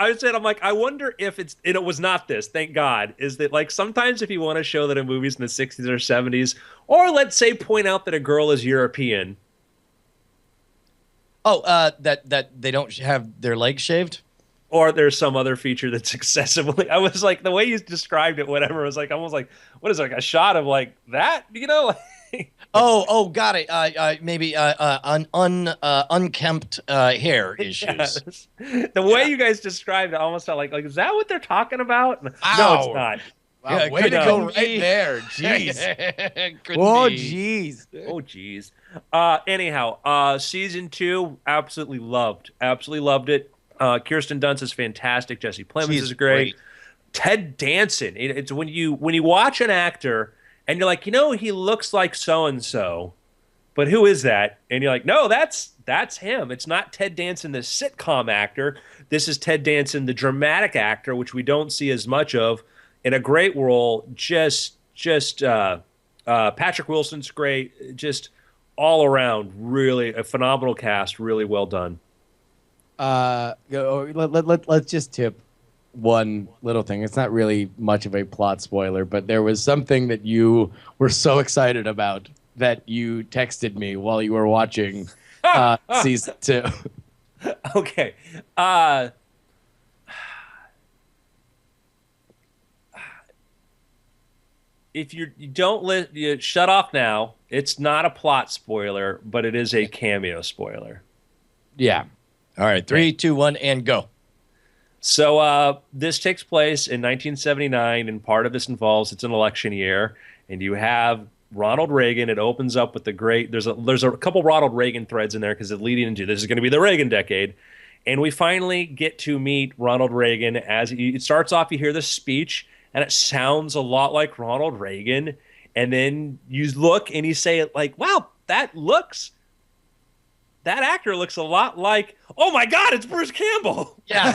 I wonder if it was not this. Thank God. Is that like sometimes if you want to show that in movies in the 60s or 70s, or let's say point out that a girl is European. Oh, that they don't have their legs shaved. Or there's some other feature that's excessively. I was like, the way you described it, whatever, was like almost like, what is it, like a shot of like that, you know? Oh, got it. Maybe unkempt hair issues. Yes. The way you guys described it almost felt like is that what they're talking about? No, Ow. it's not. Wow, Yeah, way to could go be. right there. Jeez. Couldn't Oh, be. jeez. Oh, geez. Anyhow, season 2, absolutely loved it. Kirsten Dunst is fantastic. Jesse Plemons She's is great. Ted Danson. It's when you watch an actor and you're like, he looks like so and so, but who is that? And you're like, no, that's him. It's not Ted Danson, the sitcom actor. This is Ted Danson, the dramatic actor, which we don't see as much of, in a great role. Patrick Wilson's great. Just all around, really a phenomenal cast. Really well done. Let's just tip one little thing. It's not really much of a plot spoiler, but there was something that you were so excited about that you texted me while you were watching season 2. Okay. If you don't you shut off now. It's not a plot spoiler, but it is a cameo spoiler. Yeah. All right, 3, 2, 1, and go. So this takes place in 1979, and part of this involves it's an election year, and you have Ronald Reagan. It opens up with the great. There's a couple Ronald Reagan threads in there because it's leading into this is going to be the Reagan decade, and we finally get to meet Ronald Reagan. As it starts off, you hear this speech, and it sounds a lot like Ronald Reagan, and then you look and you say like, "Wow, that actor looks a lot like, oh my God, it's Bruce Campbell." Yeah.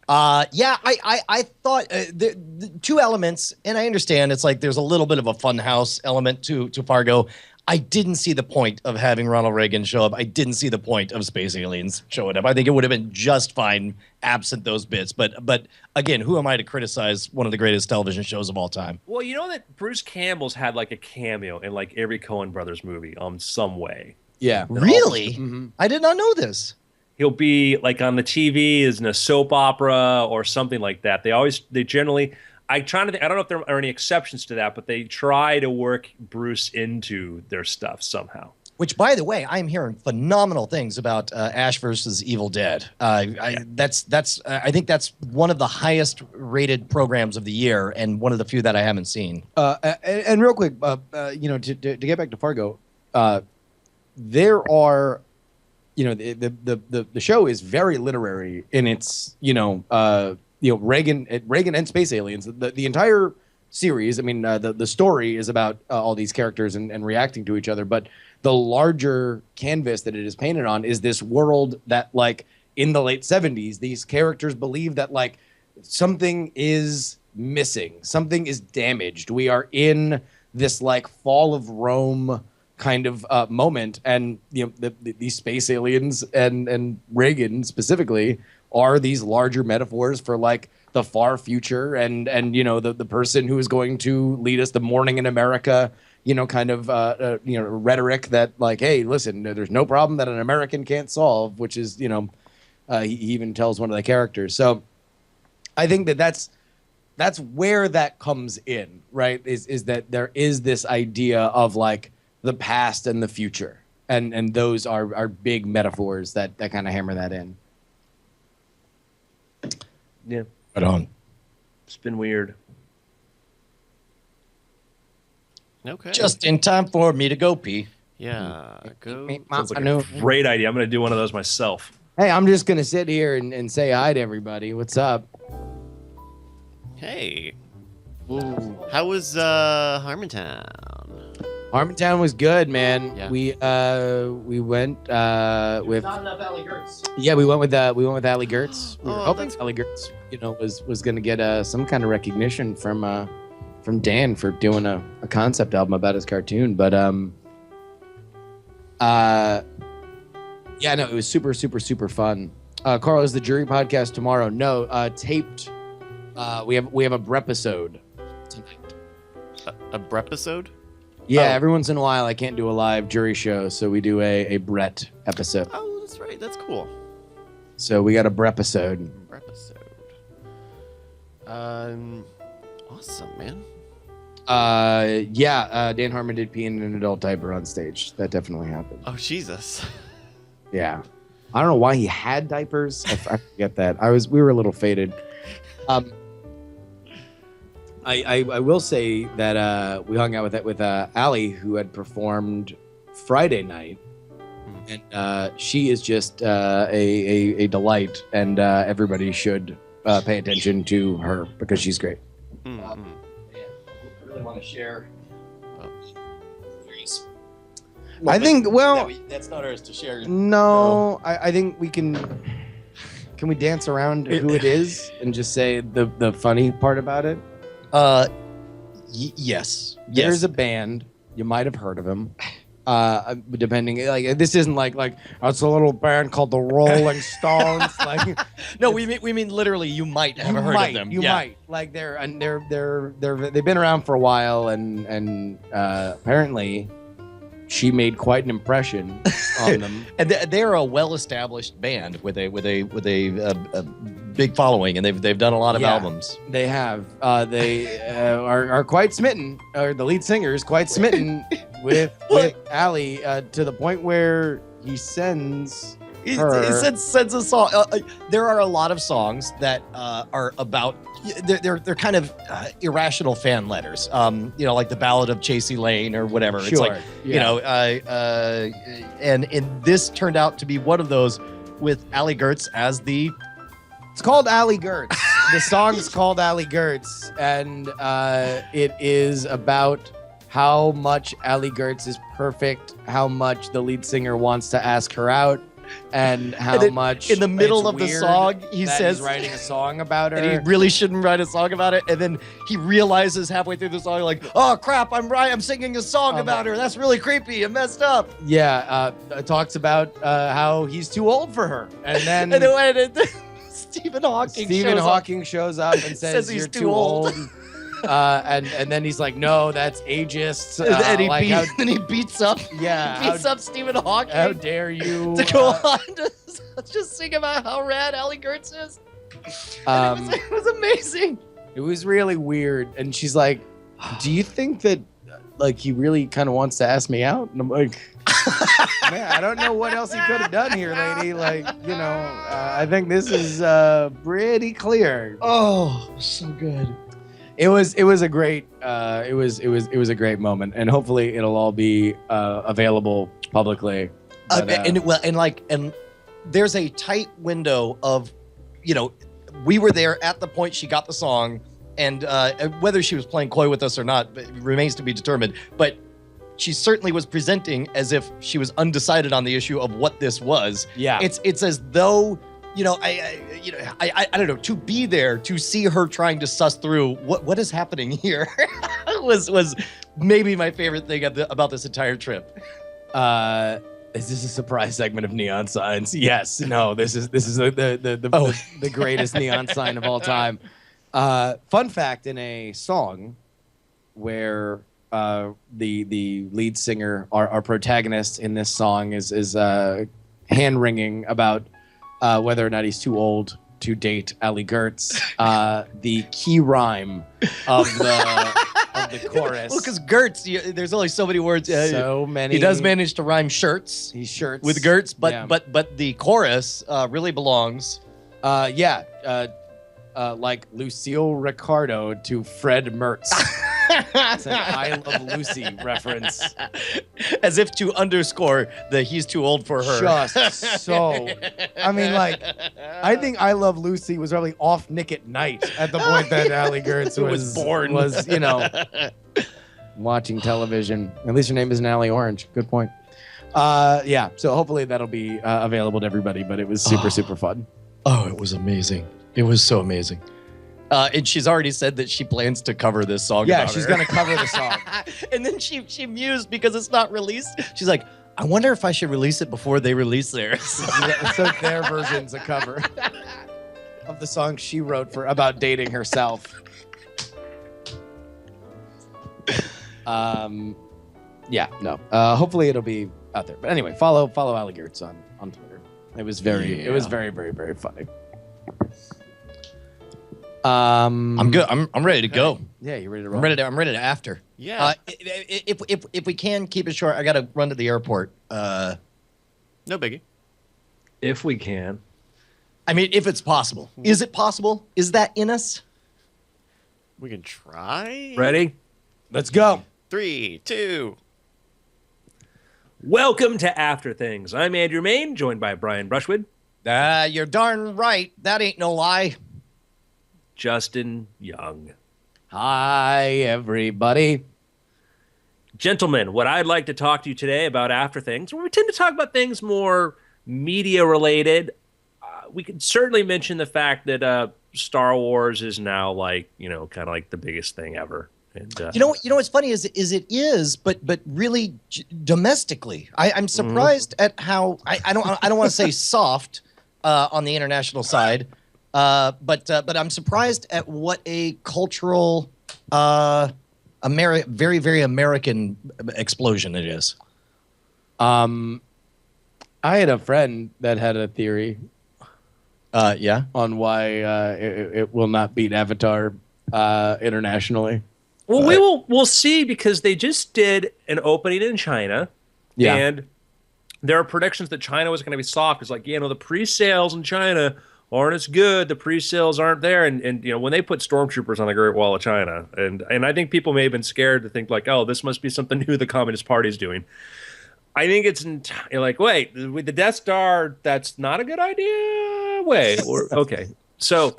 I thought the two elements, and I understand it's like there's a little bit of a funhouse element to Fargo. I didn't see the point of having Ronald Reagan show up. I didn't see the point of space aliens showing up. I think it would have been just fine absent those bits. But again, who am I to criticize one of the greatest television shows of all time? Well, you know that Bruce Campbell's had like a cameo in like every Coen Brothers movie some way. Yeah. Really? Mm-hmm. I did not know this. He'll be like on the TV as in a soap opera or something like that. They generally, I don't know if there are any exceptions to that, but they try to work Bruce into their stuff somehow. Which, by the way, I'm hearing phenomenal things about Ash versus Evil Dead. I think that's one of the highest rated programs of the year, and one of the few that I haven't seen. And real quick, to get back to Fargo, there are, the show is very literary in its, Reagan and space aliens. The entire series, I mean, the story is about all these characters and reacting to each other, but the larger canvas that it is painted on is this world that, like, in the late 70s, these characters believe that, like, something is missing, something is damaged. We are in this, like, fall of Rome kind of moment, and these space aliens and Reagan specifically are these larger metaphors for, like, the far future and the person who is going to lead us, the morning in America, rhetoric that, like, hey, listen, there's no problem that an American can't solve, which is, he even tells one of the characters. So I think that's where that comes in, right? Is that there is this idea of, like, the past and the future. And those are big metaphors that kind of hammer that in. Yeah. Right on. It's been weird. Okay. Just in time for me to go pee. Yeah. Go. Sounds like a great idea. I'm going to do one of those myself. Hey, I'm just going to sit here and say hi to everybody. What's up? Hey. How was Harmontown? Harmontown was good, man. Yeah. We went with Not enough Alley Gertz. yeah, we went with Ali Gertz. We were Oh, hoping that's- Ali Gertz, was going to get some kind of recognition from Dan for doing a concept album about his cartoon, but yeah, no, it was super fun. Carl, is the jury podcast tomorrow? No, taped. We have a brepisode tonight. A brepisode? Yeah, Oh. every once in a while I can't do a live jury show, so we do a Brett episode. Oh, that's right. That's cool. So we got a brepisode. Brepisode. Awesome, man. Dan Harmon did pee in an adult diaper on stage. That definitely happened. Oh, Jesus. Yeah. I don't know why he had diapers. I forget that. We were a little faded. I will say that we hung out with Allie, who had performed Friday night, and she is just a delight, and everybody should pay attention to her because she's great. Mm-hmm. I really want to share. I think, well, that's not ours to share. no, I think we can. Can we dance around who it is and just say the funny part about it? Yes. There's a band, you might have heard of them. Depending, like, this isn't like it's a little band called the Rolling Stones. Like, No, we mean literally. You might have heard of them. You might. Like, they've been around for a while, and apparently, she made quite an impression on them. And they're a well-established band with a big following, and they've done a lot of albums. They have. They are quite smitten. Or the lead singer is quite smitten with Allie to the point where he sends her. He sends a song. There are a lot of songs that are about. They're kind of irrational fan letters. Like the Ballad of Chasey Lane or whatever. Sure. It's like yeah. and this turned out to be one of those with Allie Gertz as the. It's called Allie Gertz. The song's called Allie Gertz, and it is about how much Allie Gertz is perfect, how much the lead singer wants to ask her out, and how much in the middle it's of the weird song he that says he's writing a song about her. and he really shouldn't write a song about it, and then he realizes halfway through the song, like, oh crap, I'm singing a song about her. That's really creepy and messed up. Yeah, it talks about how he's too old for her, and then And Stephen Hawking shows up and says he's you're too old. and then he's like, no, that's ageist. And he beats up Stephen Hawking. How dare you to go on to just sing about how rad Allie Gertz is. And it was amazing. It was really weird. And she's like, do you think that like he really kind of wants to ask me out? And I'm like, man, I don't know what else he could have done here, lady. Like, I think this is pretty clear. Oh, so good. It was a great it was a great moment, and hopefully it'll all be available publicly. But, and there's a tight window of, we were there at the point she got the song, and whether she was playing coy with us or not remains to be determined. But she certainly was presenting as if she was undecided on the issue of what this was. Yeah, it's as though. I don't know, to be there, to see her trying to suss through what is happening here was maybe my favorite thing about this entire trip. Is this a surprise segment of Neon Signs? Yes. No, this is the greatest neon sign of all time. Fun fact, in a song where the lead singer, our protagonist in this song is hand-wringing about whether or not he's too old to date Allie Gertz. The key rhyme of the chorus. Well, because Gertz, there's only so many words. So many. He does manage to rhyme shirts. He's shirts with Gertz, but yeah. but the chorus really belongs. Like Lucille Ricardo to Fred Mertz. It's an I Love Lucy reference. As if to underscore that he's too old for her. Just so. I mean, like, I think I Love Lucy was probably off Nick at Night at the point that Allie Gertz was born. Was, watching television. At least her name isn't Allie Orange. Good point. Yeah, so hopefully that'll be available to everybody, but it was super fun. Oh, it was amazing. It was so amazing. And she's already said that she plans to cover this song. Yeah, she's going to cover the song. And then she mused because it's not released. She's like, I wonder if I should release it before they release theirs. So their version's a cover of the song she wrote about dating herself. Yeah, no. Hopefully it'll be out there. But anyway, follow Allie Gertz on Twitter. It was very, very, very funny. I'm good. I'm ready to go. Yeah, you ready to roll? I'm ready to after. Yeah. If we can keep it short, I got to run to the airport. No biggie. If we can. I mean, if it's possible. Is it possible? Is that in us? We can try. Ready? Let's go. 3, 2. Welcome to After Things. I'm Andrew Main, joined by Brian Brushwood. You're darn right. That ain't no lie. Justin Young. Hi, everybody. Gentlemen, what I'd like to talk to you today about After Things, where we tend to talk about things more media-related. We could certainly mention the fact that Star Wars is now kind of like the biggest thing ever. And, you know what's funny is it is, but really domestically, I'm surprised at how I don't want to say soft on the international side, but I'm surprised at what a cultural, very very American explosion it is. I had a friend that had a theory, on why it will not beat Avatar internationally. Well, we'll see, because they just did an opening in China, and there are predictions that China was going to be soft. It's like, the pre-sales in China aren't as good. The pre-sales aren't there, and when they put stormtroopers on the Great Wall of China, and I think people may have been scared to think like, oh, this must be something new the Communist Party is doing. I think it's wait, with the Death Star, that's not a good idea. Okay, so it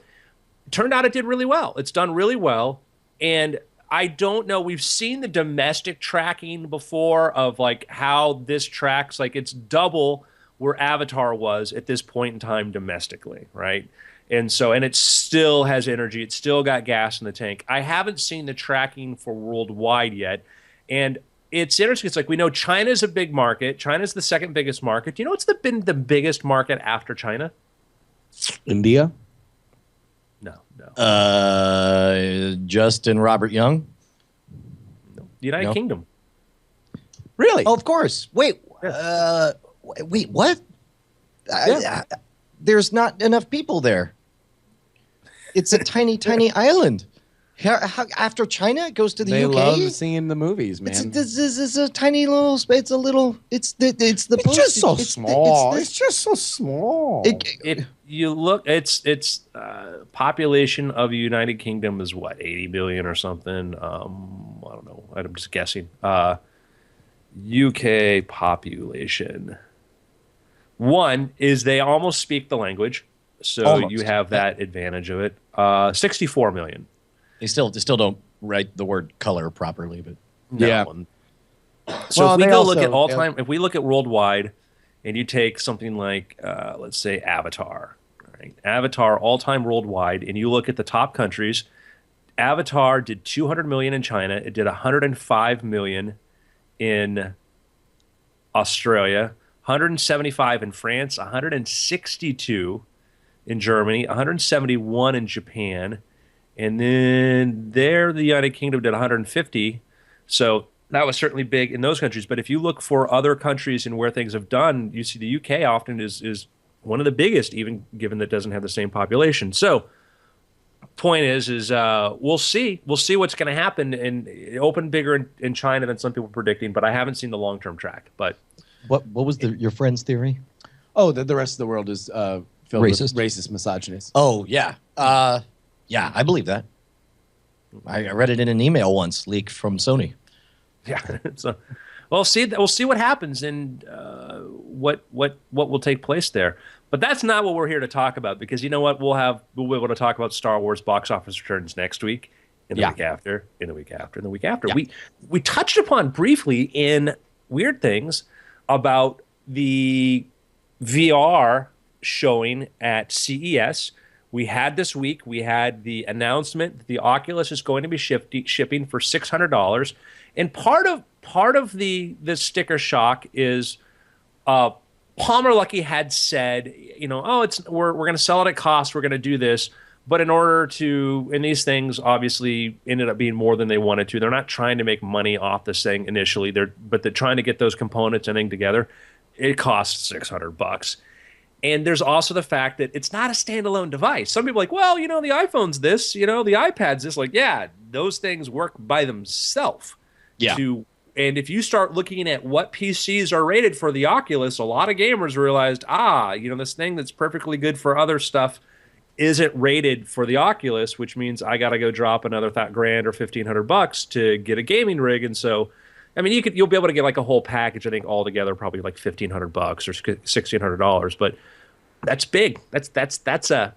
turned out it did really well. It's done really well, and I don't know. We've seen the domestic tracking before of how this tracks. It's double where Avatar was at this point in time domestically, right? And it still has energy. It's still got gas in the tank. I haven't seen the tracking for worldwide yet. And it's interesting. It's we know China's a big market. China's the second biggest market. Do you know what's been the biggest market after China? India? No. Justin Robert Young. The United Kingdom. Really? Oh, of course. Wait, what? There's not enough people there. It's a tiny island. After China, it goes to the UK. They love seeing the movies, man. This is a tiny little space. It's a little. It's just so small. It's just so small. You look. It's population of the United Kingdom is what, 80 billion or something. I don't know. I'm just guessing. UK population. One is they almost speak the language, so you have that advantage of it. 64 million. They still don't write the word color properly, but yeah. So if we go look at all time, if we look at worldwide, and you take something like let's say Avatar, right? Avatar all time worldwide, and you look at the top countries, Avatar did 200 million in China. It did 105 million in Australia, 175 in France, 162 in Germany, 171 in Japan. And then the United Kingdom did 150. So that was certainly big in those countries. But if you look for other countries and where things have done, you see the UK often is one of the biggest, even given that it doesn't have the same population. So point is we'll see. We'll see what's going to happen. And it opened bigger in China than some people were predicting, but I haven't seen the long-term track. But what was your friend's theory? Oh, that the rest of the world is filled with racist, misogynist. Oh, yeah. Yeah, I believe that. I read it in an email once, leaked from Sony. Yeah. So, we'll see what happens and what will take place there. But that's not what we're here to talk about, because you know what? We'll be able to talk about Star Wars box office returns next week, in the week after, in the week after, in the week after. Yeah. We touched upon briefly in Weird Things about the VR showing at CES. We had this week, we had the announcement that the Oculus is going to be shipping for $600. And part of the sticker shock is Palmer Luckey had said, we're going to sell it at cost, we're going to do this, but in order to, and these things obviously ended up being more than they wanted to. They're not trying to make money off this thing initially, but they're trying to get those components and thing together. It costs $600. And there's also the fact that it's not a standalone device. Some people are like, well, the iPhone's this, the iPad's this. Like, yeah, those things work by themselves. Yeah. And if you start looking at what PCs are rated for the Oculus, a lot of gamers realized, this thing that's perfectly good for other stuff isn't rated for the Oculus, which means I got to go drop another $1,000 or $1,500 to get a gaming rig. And so, I mean, you'll be able to get like a whole package. I think altogether probably like $1,500 or $1,600. But that's big. That's a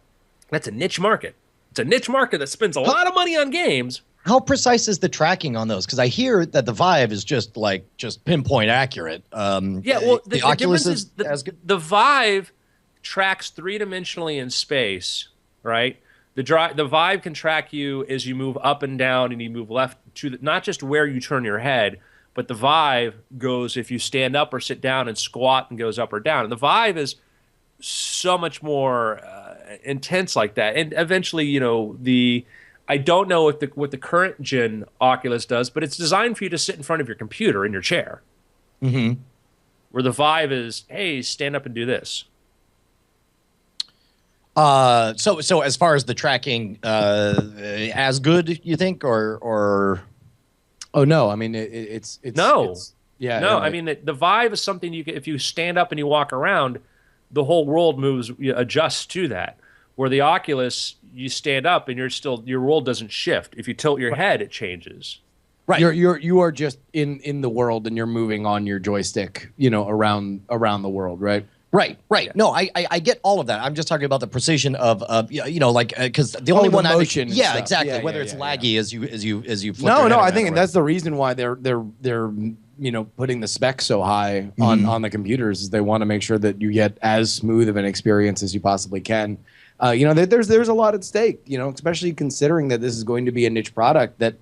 niche market. It's a niche market that spends a lot of money on games. How precise is the tracking on those? Because I hear that the Vive is just pinpoint accurate. The Oculus is as good. The Vive tracks three-dimensionally in space, right? The Vive can track you as you move up and down, and you move left to not just where you turn your head, but the Vive goes if you stand up or sit down and squat and goes up or down. And the Vive is so much more intense like that. And eventually, I don't know what the current gen Oculus does, but it's designed for you to sit in front of your computer in your chair. Mm-hmm. Where the Vive is, hey, stand up and do this. So as far as the tracking, as good, you think, or? Oh no, I mean it's no, yeah. No, I mean the Vive is something if you stand up and you walk around, the whole world adjusts to that. Where the Oculus, you stand up and your world doesn't shift. If you tilt your head, it changes. Right. You are just in the world and you're moving on your joystick, around the world, right? Right. Yeah. No, I get all of that. I'm just talking about the precision of because the only one motion. Yeah, exactly. Whether it's laggy as you flip No, your head I think around. that's the reason why they're putting the specs so high on the computers is they want to make sure that you get as smooth of an experience as you possibly can. There's a lot at stake, especially considering that this is going to be a niche product that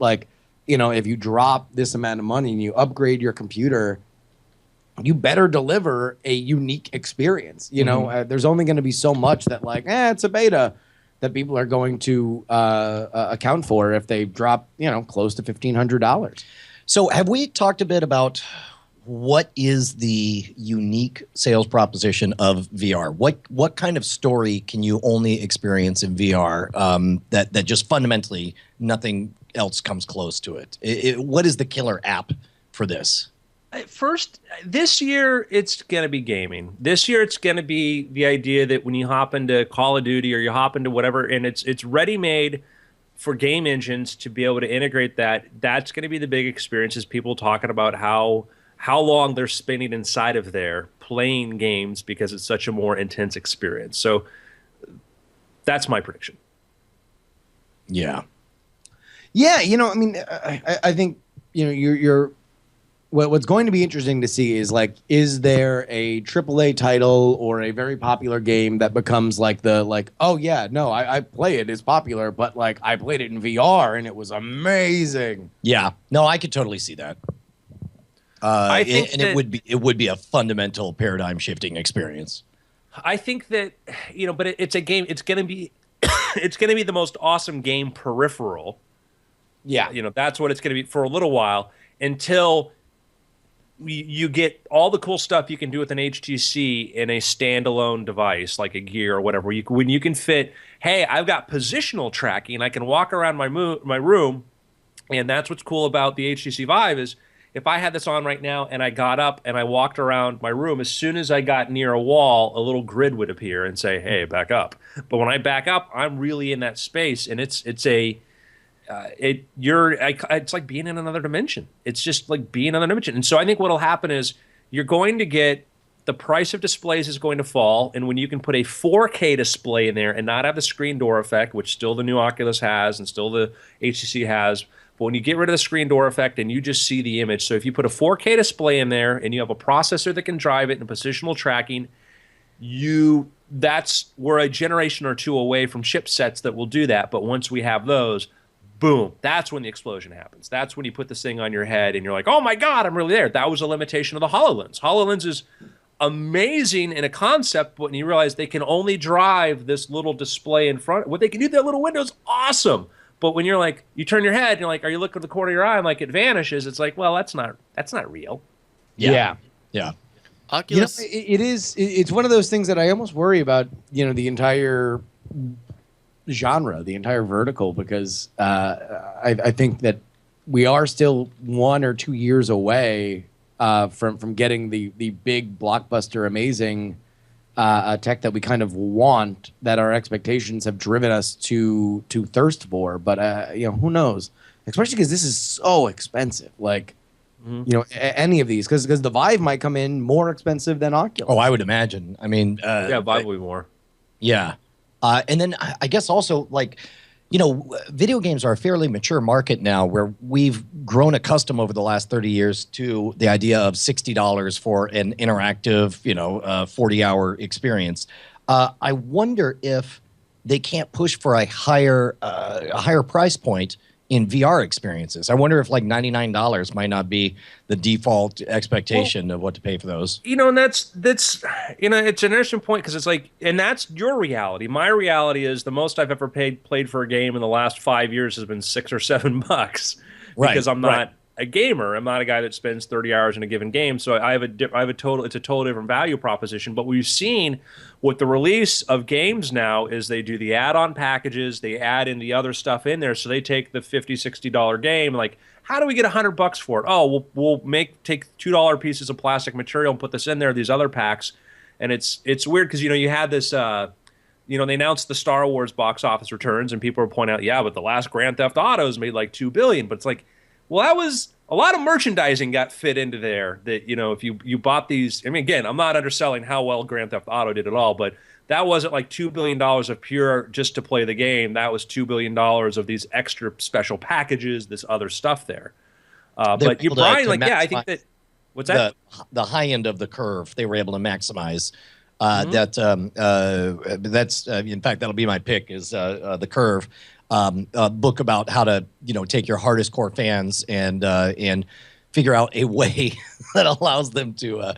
if you drop this amount of money and you upgrade your computer, you better deliver a unique experience. There's only going to be so much that it's a beta that people are going to account for if they drop, close to $1,500. So have we talked a bit about what is the unique sales proposition of VR? What kind of story can you only experience in VR that just fundamentally nothing else comes close to it? What is the killer app for this? First, this year it's going to be gaming. This year it's going to be the idea that when you hop into Call of Duty or you hop into whatever, and it's ready-made for game engines to be able to integrate that. That's going to be the big experience, is people talking about how long they're spending inside of there playing games because it's such a more intense experience. So that's my prediction. Yeah. Yeah, I think you're what's going to be interesting to see is there a AAA title or a very popular game that becomes I play it, it's popular, but I played it in VR and it was amazing. Yeah. No, I could totally see that. I think it would be a fundamental paradigm shifting experience. I think that but it's a game. It's gonna be the most awesome game peripheral. Yeah, that's what it's gonna be for a little while until you get all the cool stuff you can do with an HTC in a standalone device like a Gear or whatever. When you can fit, hey, I've got positional tracking. I can walk around my room, and that's what's cool about the HTC Vive is if I had this on right now and I got up and I walked around my room, as soon as I got near a wall, a little grid would appear and say, hey, back up. But when I back up, I'm really in that space, and it's a it's like being in another dimension. It's just like being in another dimension. And so I think what'll happen is you're going to get the price of displays is going to fall, and when you can put a 4K display in there and not have the screen door effect, which still the new Oculus has and still the HTC has, but when you get rid of the screen door effect and you just see the image, so if you put a 4K display in there and you have a processor that can drive it and positional tracking, that's we're a generation or two away from chipsets that will do that. But once we have those, boom, that's when the explosion happens. That's when you put this thing on your head and you're like, oh my God, I'm really there. That was a limitation of the HoloLens. HoloLens is amazing in a concept, but when you realize they can only drive this little display in front, what they can do with that little window is awesome. But when you're like, you turn your head and you're like, are you looking at the corner of your eye? And like it vanishes. It's like, well, that's not real. Yeah. Oculus. It's one of those things that I almost worry about, the entire genre, the entire vertical, because I think that we are still 1 or 2 years away from getting the big blockbuster amazing tech that we kind of want, that our expectations have driven us to thirst for. But who knows? Especially because this is so expensive. Like, any of these, because the Vive might come in more expensive than Oculus. Oh, I would imagine. I mean, Vive will be more. Yeah. And then I guess also, like, video games are a fairly mature market now, where we've grown accustomed over the last 30 years to the idea of $60 for an interactive, 40-hour experience. I wonder if they can't push for a higher price point in VR experiences. I wonder if like $99 might not be the default expectation of what to pay for those. And that's it's an interesting point, because it's like, and that's your reality. My reality is the most I've ever played for a game in the last 5 years has been $6 or $7, because I'm not a gamer. I'm not a guy that spends 30 hours in a given game. So it's a total different value proposition. But we've seen with the release of games now is they do the add-on packages, they add in the other stuff in there. So they take the $50, $60 game, like, how do we get $100 for it? Oh, we'll take $2 pieces of plastic material and put this in there, these other packs. And it's weird because, you had this, they announced the Star Wars box office returns, and people were pointing out, yeah, but the last Grand Theft Autos made like $2 billion. But it's like, well, that was a lot of merchandising got fit into there that, if you bought these, I mean, again, I'm not underselling how well Grand Theft Auto did at all, but that wasn't like $2 billion of pure just to play the game. That was $2 billion of these extra special packages, this other stuff there. But you're Brian, like, yeah, I think that, what's that? The high end of the curve, they were able to maximize. That's in fact, that'll be my pick, is The Curve. A book about how to, take your hardest core fans and figure out a way that allows them to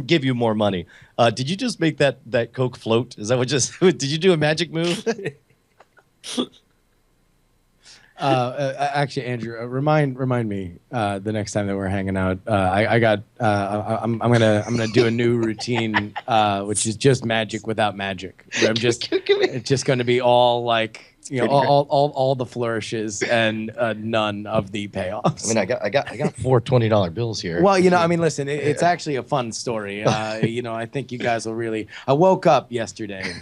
give you more money. Did you just make that Coke float? Is that what did you do a magic move? Actually, Andrew, remind me the next time that we're hanging out. I'm gonna do a new routine, which is just magic without magic. It's just going to be all like, all the flourishes and none of the payoffs. I mean, I got 4 $20 bills here. Well, I mean, listen, it's actually a fun story. I think you guys will really. I woke up yesterday,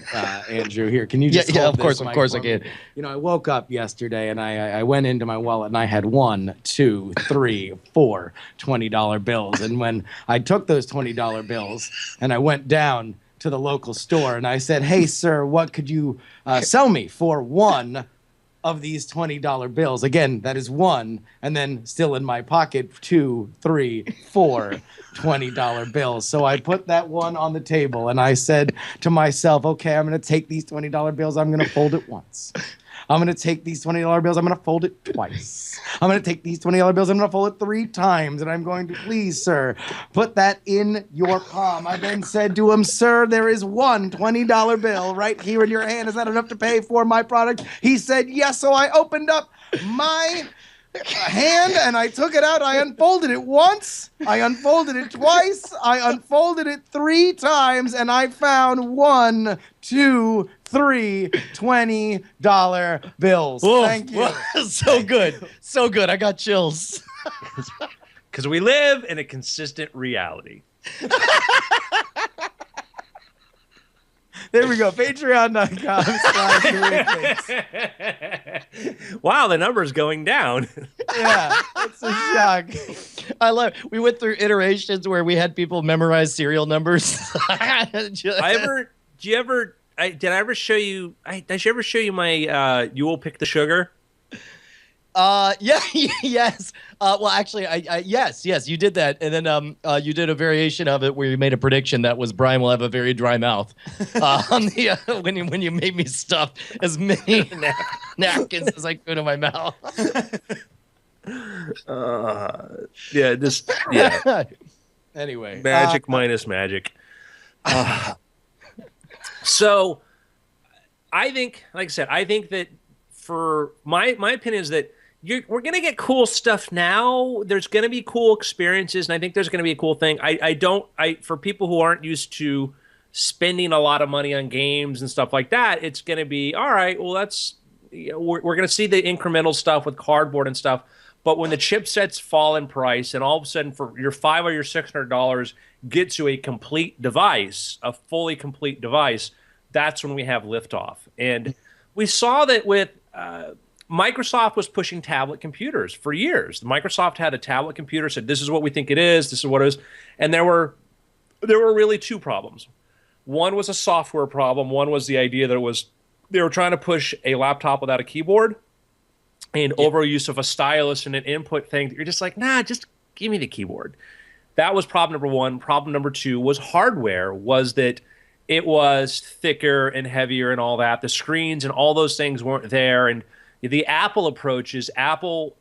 Andrew. Here, can you just? Yeah, of course I can. I woke up yesterday and I went into my wallet and I had 1, 2, 3, 4 $20 bills. And when I took those $20 bills and I went down to the local store and I said, "Hey, sir, what could you sell me for one of these $20 bills?" Again, that is 1, and then still in my pocket, 2, 3, 4 $20 bills. So I put that one on the table and I said to myself, "Okay, I'm going to take these $20 bills. I'm going to fold it once. I'm going to take these $20 bills. I'm going to fold it twice. I'm going to take these $20 bills. I'm going to fold it 3 times. And I'm going to, please, sir, put that in your palm." I then said to him, "Sir, there is one $20 bill right here in your hand. Is that enough to pay for my product?" He said, "Yes." So I opened up my hand and I took it out. I unfolded it once. I unfolded it twice. I unfolded it 3 times. And I found 1, 2, 3 $20 bills. Whoa, thank you. So good. So good. I got chills. Because we live in a consistent reality. There we go. Patreon.com/WeekLinks. Wow, the number's going down. Yeah, it's a shock. I love. We went through iterations where we had people memorize serial numbers. Did I ever show you my you will pick the sugar? Yeah, yes. Well, actually, yes, you did that, and then you did a variation of it where you made a prediction that was Brian will have a very dry mouth. On the when you made me stuff as many napkins as I could in my mouth. Yeah. Anyway, Magic minus magic. So, I think, like I said, I think that for my opinion is that we're going to get cool stuff now. There's going to be cool experiences, and I think there's going to be a cool thing. For people who aren't used to spending a lot of money on games and stuff like that, it's going to be, all right, well, we're going to see the incremental stuff with cardboard and stuff. But when the chipsets fall in price and all of a sudden for your $500 or your $600 gets you a complete device, a fully complete device, that's when we have liftoff. And we saw that with Microsoft was pushing tablet computers for years. Microsoft had a tablet computer, said this is what we think it is, this is what it is. And there were really two problems. One was a software problem. One was the idea that they were trying to push a laptop without a keyboard and overuse of a stylus and an input thing that you're just like, nah, just give me the keyboard. That was problem number one. Problem number two was hardware, was that it was thicker and heavier and all that. The screens and all those things weren't there. And the Apple approach is Apple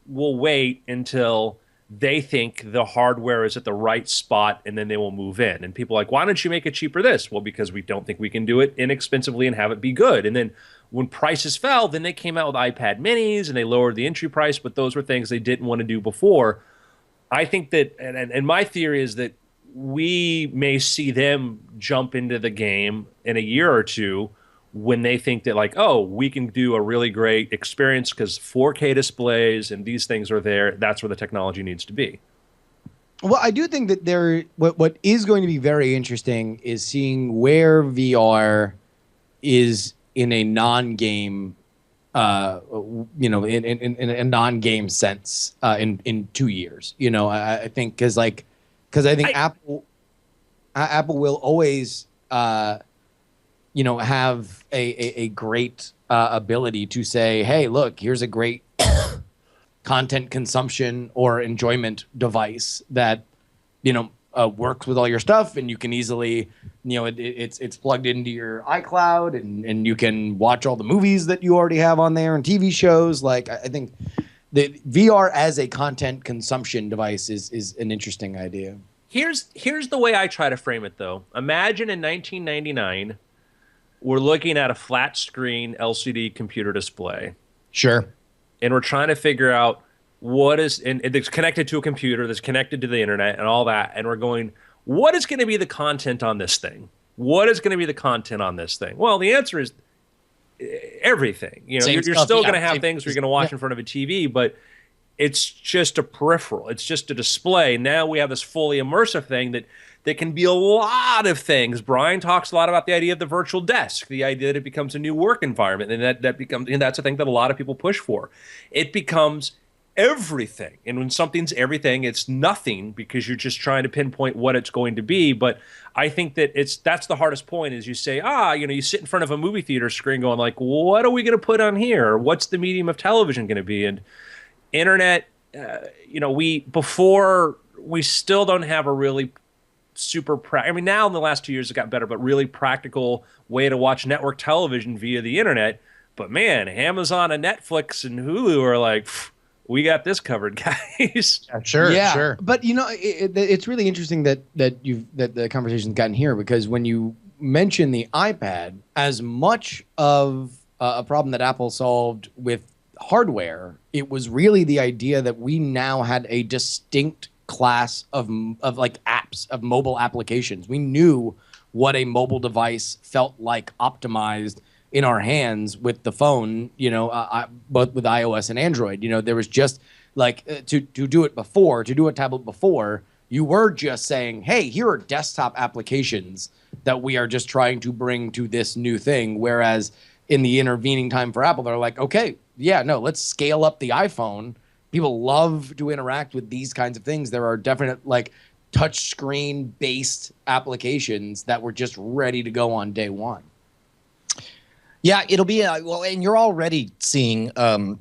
will wait until they think the hardware is at the right spot, and then they will move in. And people are like, why don't you make it cheaper this? Well, because we don't think we can do it inexpensively and have it be good. And then when prices fell, then they came out with iPad minis and they lowered the entry price, but those were things they didn't want to do before. I think that, and my theory is that we may see them jump into the game in a year or two when they think that, like, oh, we can do a really great experience because 4K displays and these things are there. That's where the technology needs to be. Well, I do think that what is going to be very interesting is seeing where VR is in a non-game, in a non-game sense in 2 years. I think because I think Apple will always have a great ability to say, hey, look, here's a great content consumption or enjoyment device that, works with all your stuff, and you can easily, it's plugged into your iCloud, and you can watch all the movies that you already have on there and TV shows. Like, I think the VR as a content consumption device is an interesting idea. Here's the way I try to frame it, though. Imagine in 1999, we're looking at a flat screen LCD computer display. Sure. And we're trying to figure out and it's connected to a computer that's connected to the internet and all that. And we're going, what is going to be the content on this thing? What is going to be the content on this thing? Well, the answer is everything. You're still going to have things you're going to watch in front of a TV, but it's just a peripheral. It's just a display. Now we have this fully immersive thing that can be a lot of things. Brian talks a lot about the idea of the virtual desk, the idea that it becomes a new work environment, and that's a thing that a lot of people push for. It becomes everything. And when something's everything, it's nothing because you're just trying to pinpoint what it's going to be. But I think that that's the hardest point is you say, you sit in front of a movie theater screen going like, what are we going to put on here? What's the medium of television going to be? And internet, we still don't have a really super now in the last 2 years it got better, but really practical way to watch network television via the internet. But man, Amazon and Netflix and Hulu are like, we got this covered, guys. Sure. But it's really interesting that the conversation's gotten here, because when you mention the iPad, as much of a problem that Apple solved with hardware, it was really the idea that we now had a distinct class of like apps, of mobile applications. We knew what a mobile device felt like optimized in our hands with the phone, both with iOS and Android. There was just like to do a tablet before, You were just saying, hey, here are desktop applications that we are just trying to bring to this new thing. Whereas in the intervening time for Apple, they're like, okay, yeah, no, let's scale up the iPhone. People love to interact with these kinds of things. There are definite like touch screen based applications that were just ready to go on day one. Yeah, it'll be well, and you're already seeing a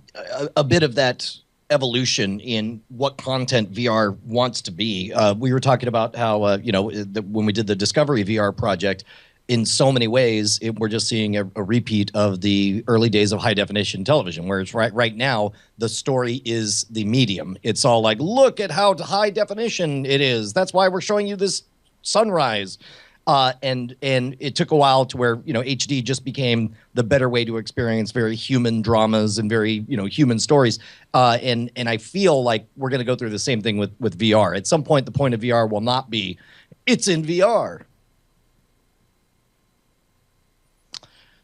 bit of that evolution in what content VR wants to be. We were talking about how when we did the Discovery VR project, in so many ways we're just seeing a repeat of the early days of high definition television, where it's right now the story is the medium. It's all like, look at how high definition it is. That's why we're showing you this sunrise. And it took a while to where HD just became the better way to experience very human dramas and very human stories. And I feel like we're going to go through the same thing with VR. At some point, the point of VR will not be it's in VR.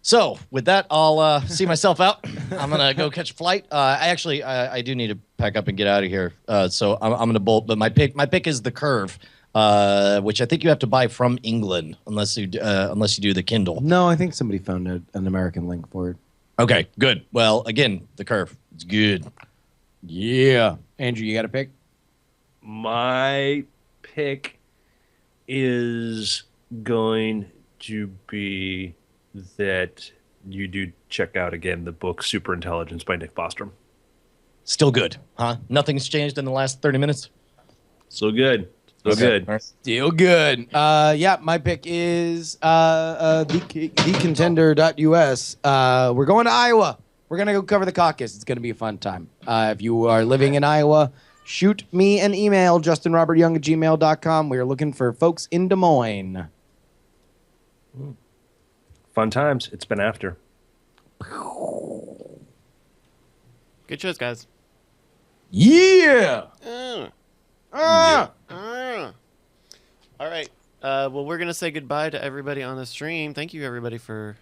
So with that, I'll see myself out. I'm gonna go catch a flight. I do need to pack up and get out of here. So I'm gonna bolt. But my pick is the Curve. Which I think you have to buy from England unless you do the Kindle. No, I think somebody found an American link for it. Okay, good. Well, again, the Curve. It's good. Yeah. Andrew, you got a pick? My pick is going to be that you do check out again the book Superintelligence by Nick Bostrom. Still good, huh? Nothing's changed in the last 30 minutes? So good. So good. Still good. Yeah, my pick is thecontender.us. We're going to Iowa. We're going to go cover the caucus. It's going to be a fun time. If you are living in Iowa, shoot me an email, justinrobertyoung@gmail.com. We are looking for folks in Des Moines. Fun times. It's been after. Good shows, guys. Yeah. All right. Well, we're going to say goodbye to everybody on the stream. Thank you, everybody, for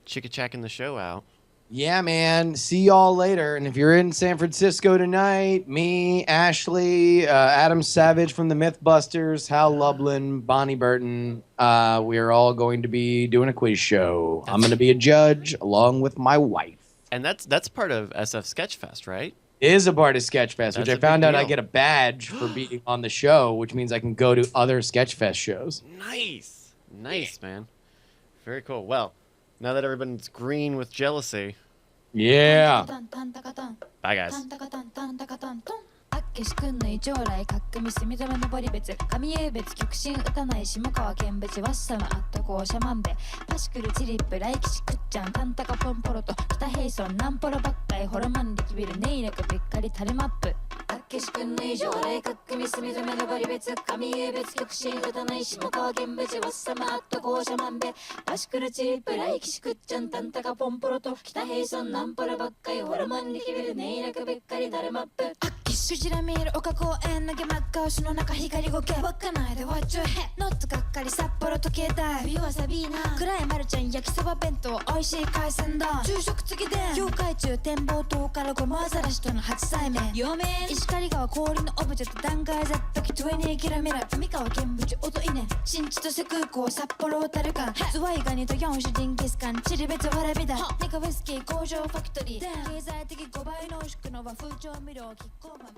chicka-chacking the show out. Yeah, man. See y'all later. And if you're in San Francisco tonight, me, Ashley, Adam Savage from the Mythbusters, Hal Lublin, Bonnie Burton, we are all going to be doing a quiz show. I'm going to be a judge along with my wife. And that's part of SF Sketchfest, right? Is a part of Sketchfest, which I found out I deal. get a badge for being on the show, which means I can go to other Sketchfest shows. Nice, man. Very cool. Well, now that everyone's green with jealousy, yeah. bye, guys. あっけしくんのい将来かっくみすみぞめのぼり別神優別極真歌ない下川県別ワッサムアットコーシャマンベパシクルチリップ来吉くっちゃんタンタカポンポロと北平村ナンポロばっかいホロマン力ビルネイレクびっかりタレマップあっけしくんのい将来かっくみすみぞめのぼり別神優別極真歌ない下川県別ワッサムアットコーシャマンベパシクルチリップ来吉くっちゃんタンタカポンポロと北平村ナンポロばっかいホロマン力ビルネイレクびっかりタレマップあっきしじら見える丘公園投げ真っ赤牛の中光ごけ稚内で What your head ノットがっかり札幌時計台冬はサビーナ暗いマルちゃん焼きそば弁当美味しい海鮮丼昼食付きで業界中展望塔からごまアザラシとの初対面嫁石狩川氷のオブジェと断崖絶壁20キロミラー三河見淵音稲新千歳空港札幌小樽間ズワイガニと4種ジンギスカンチリベツわらびだニカウイスキー工場ファクトリー経済的5倍濃縮の和風調味料キッコーマン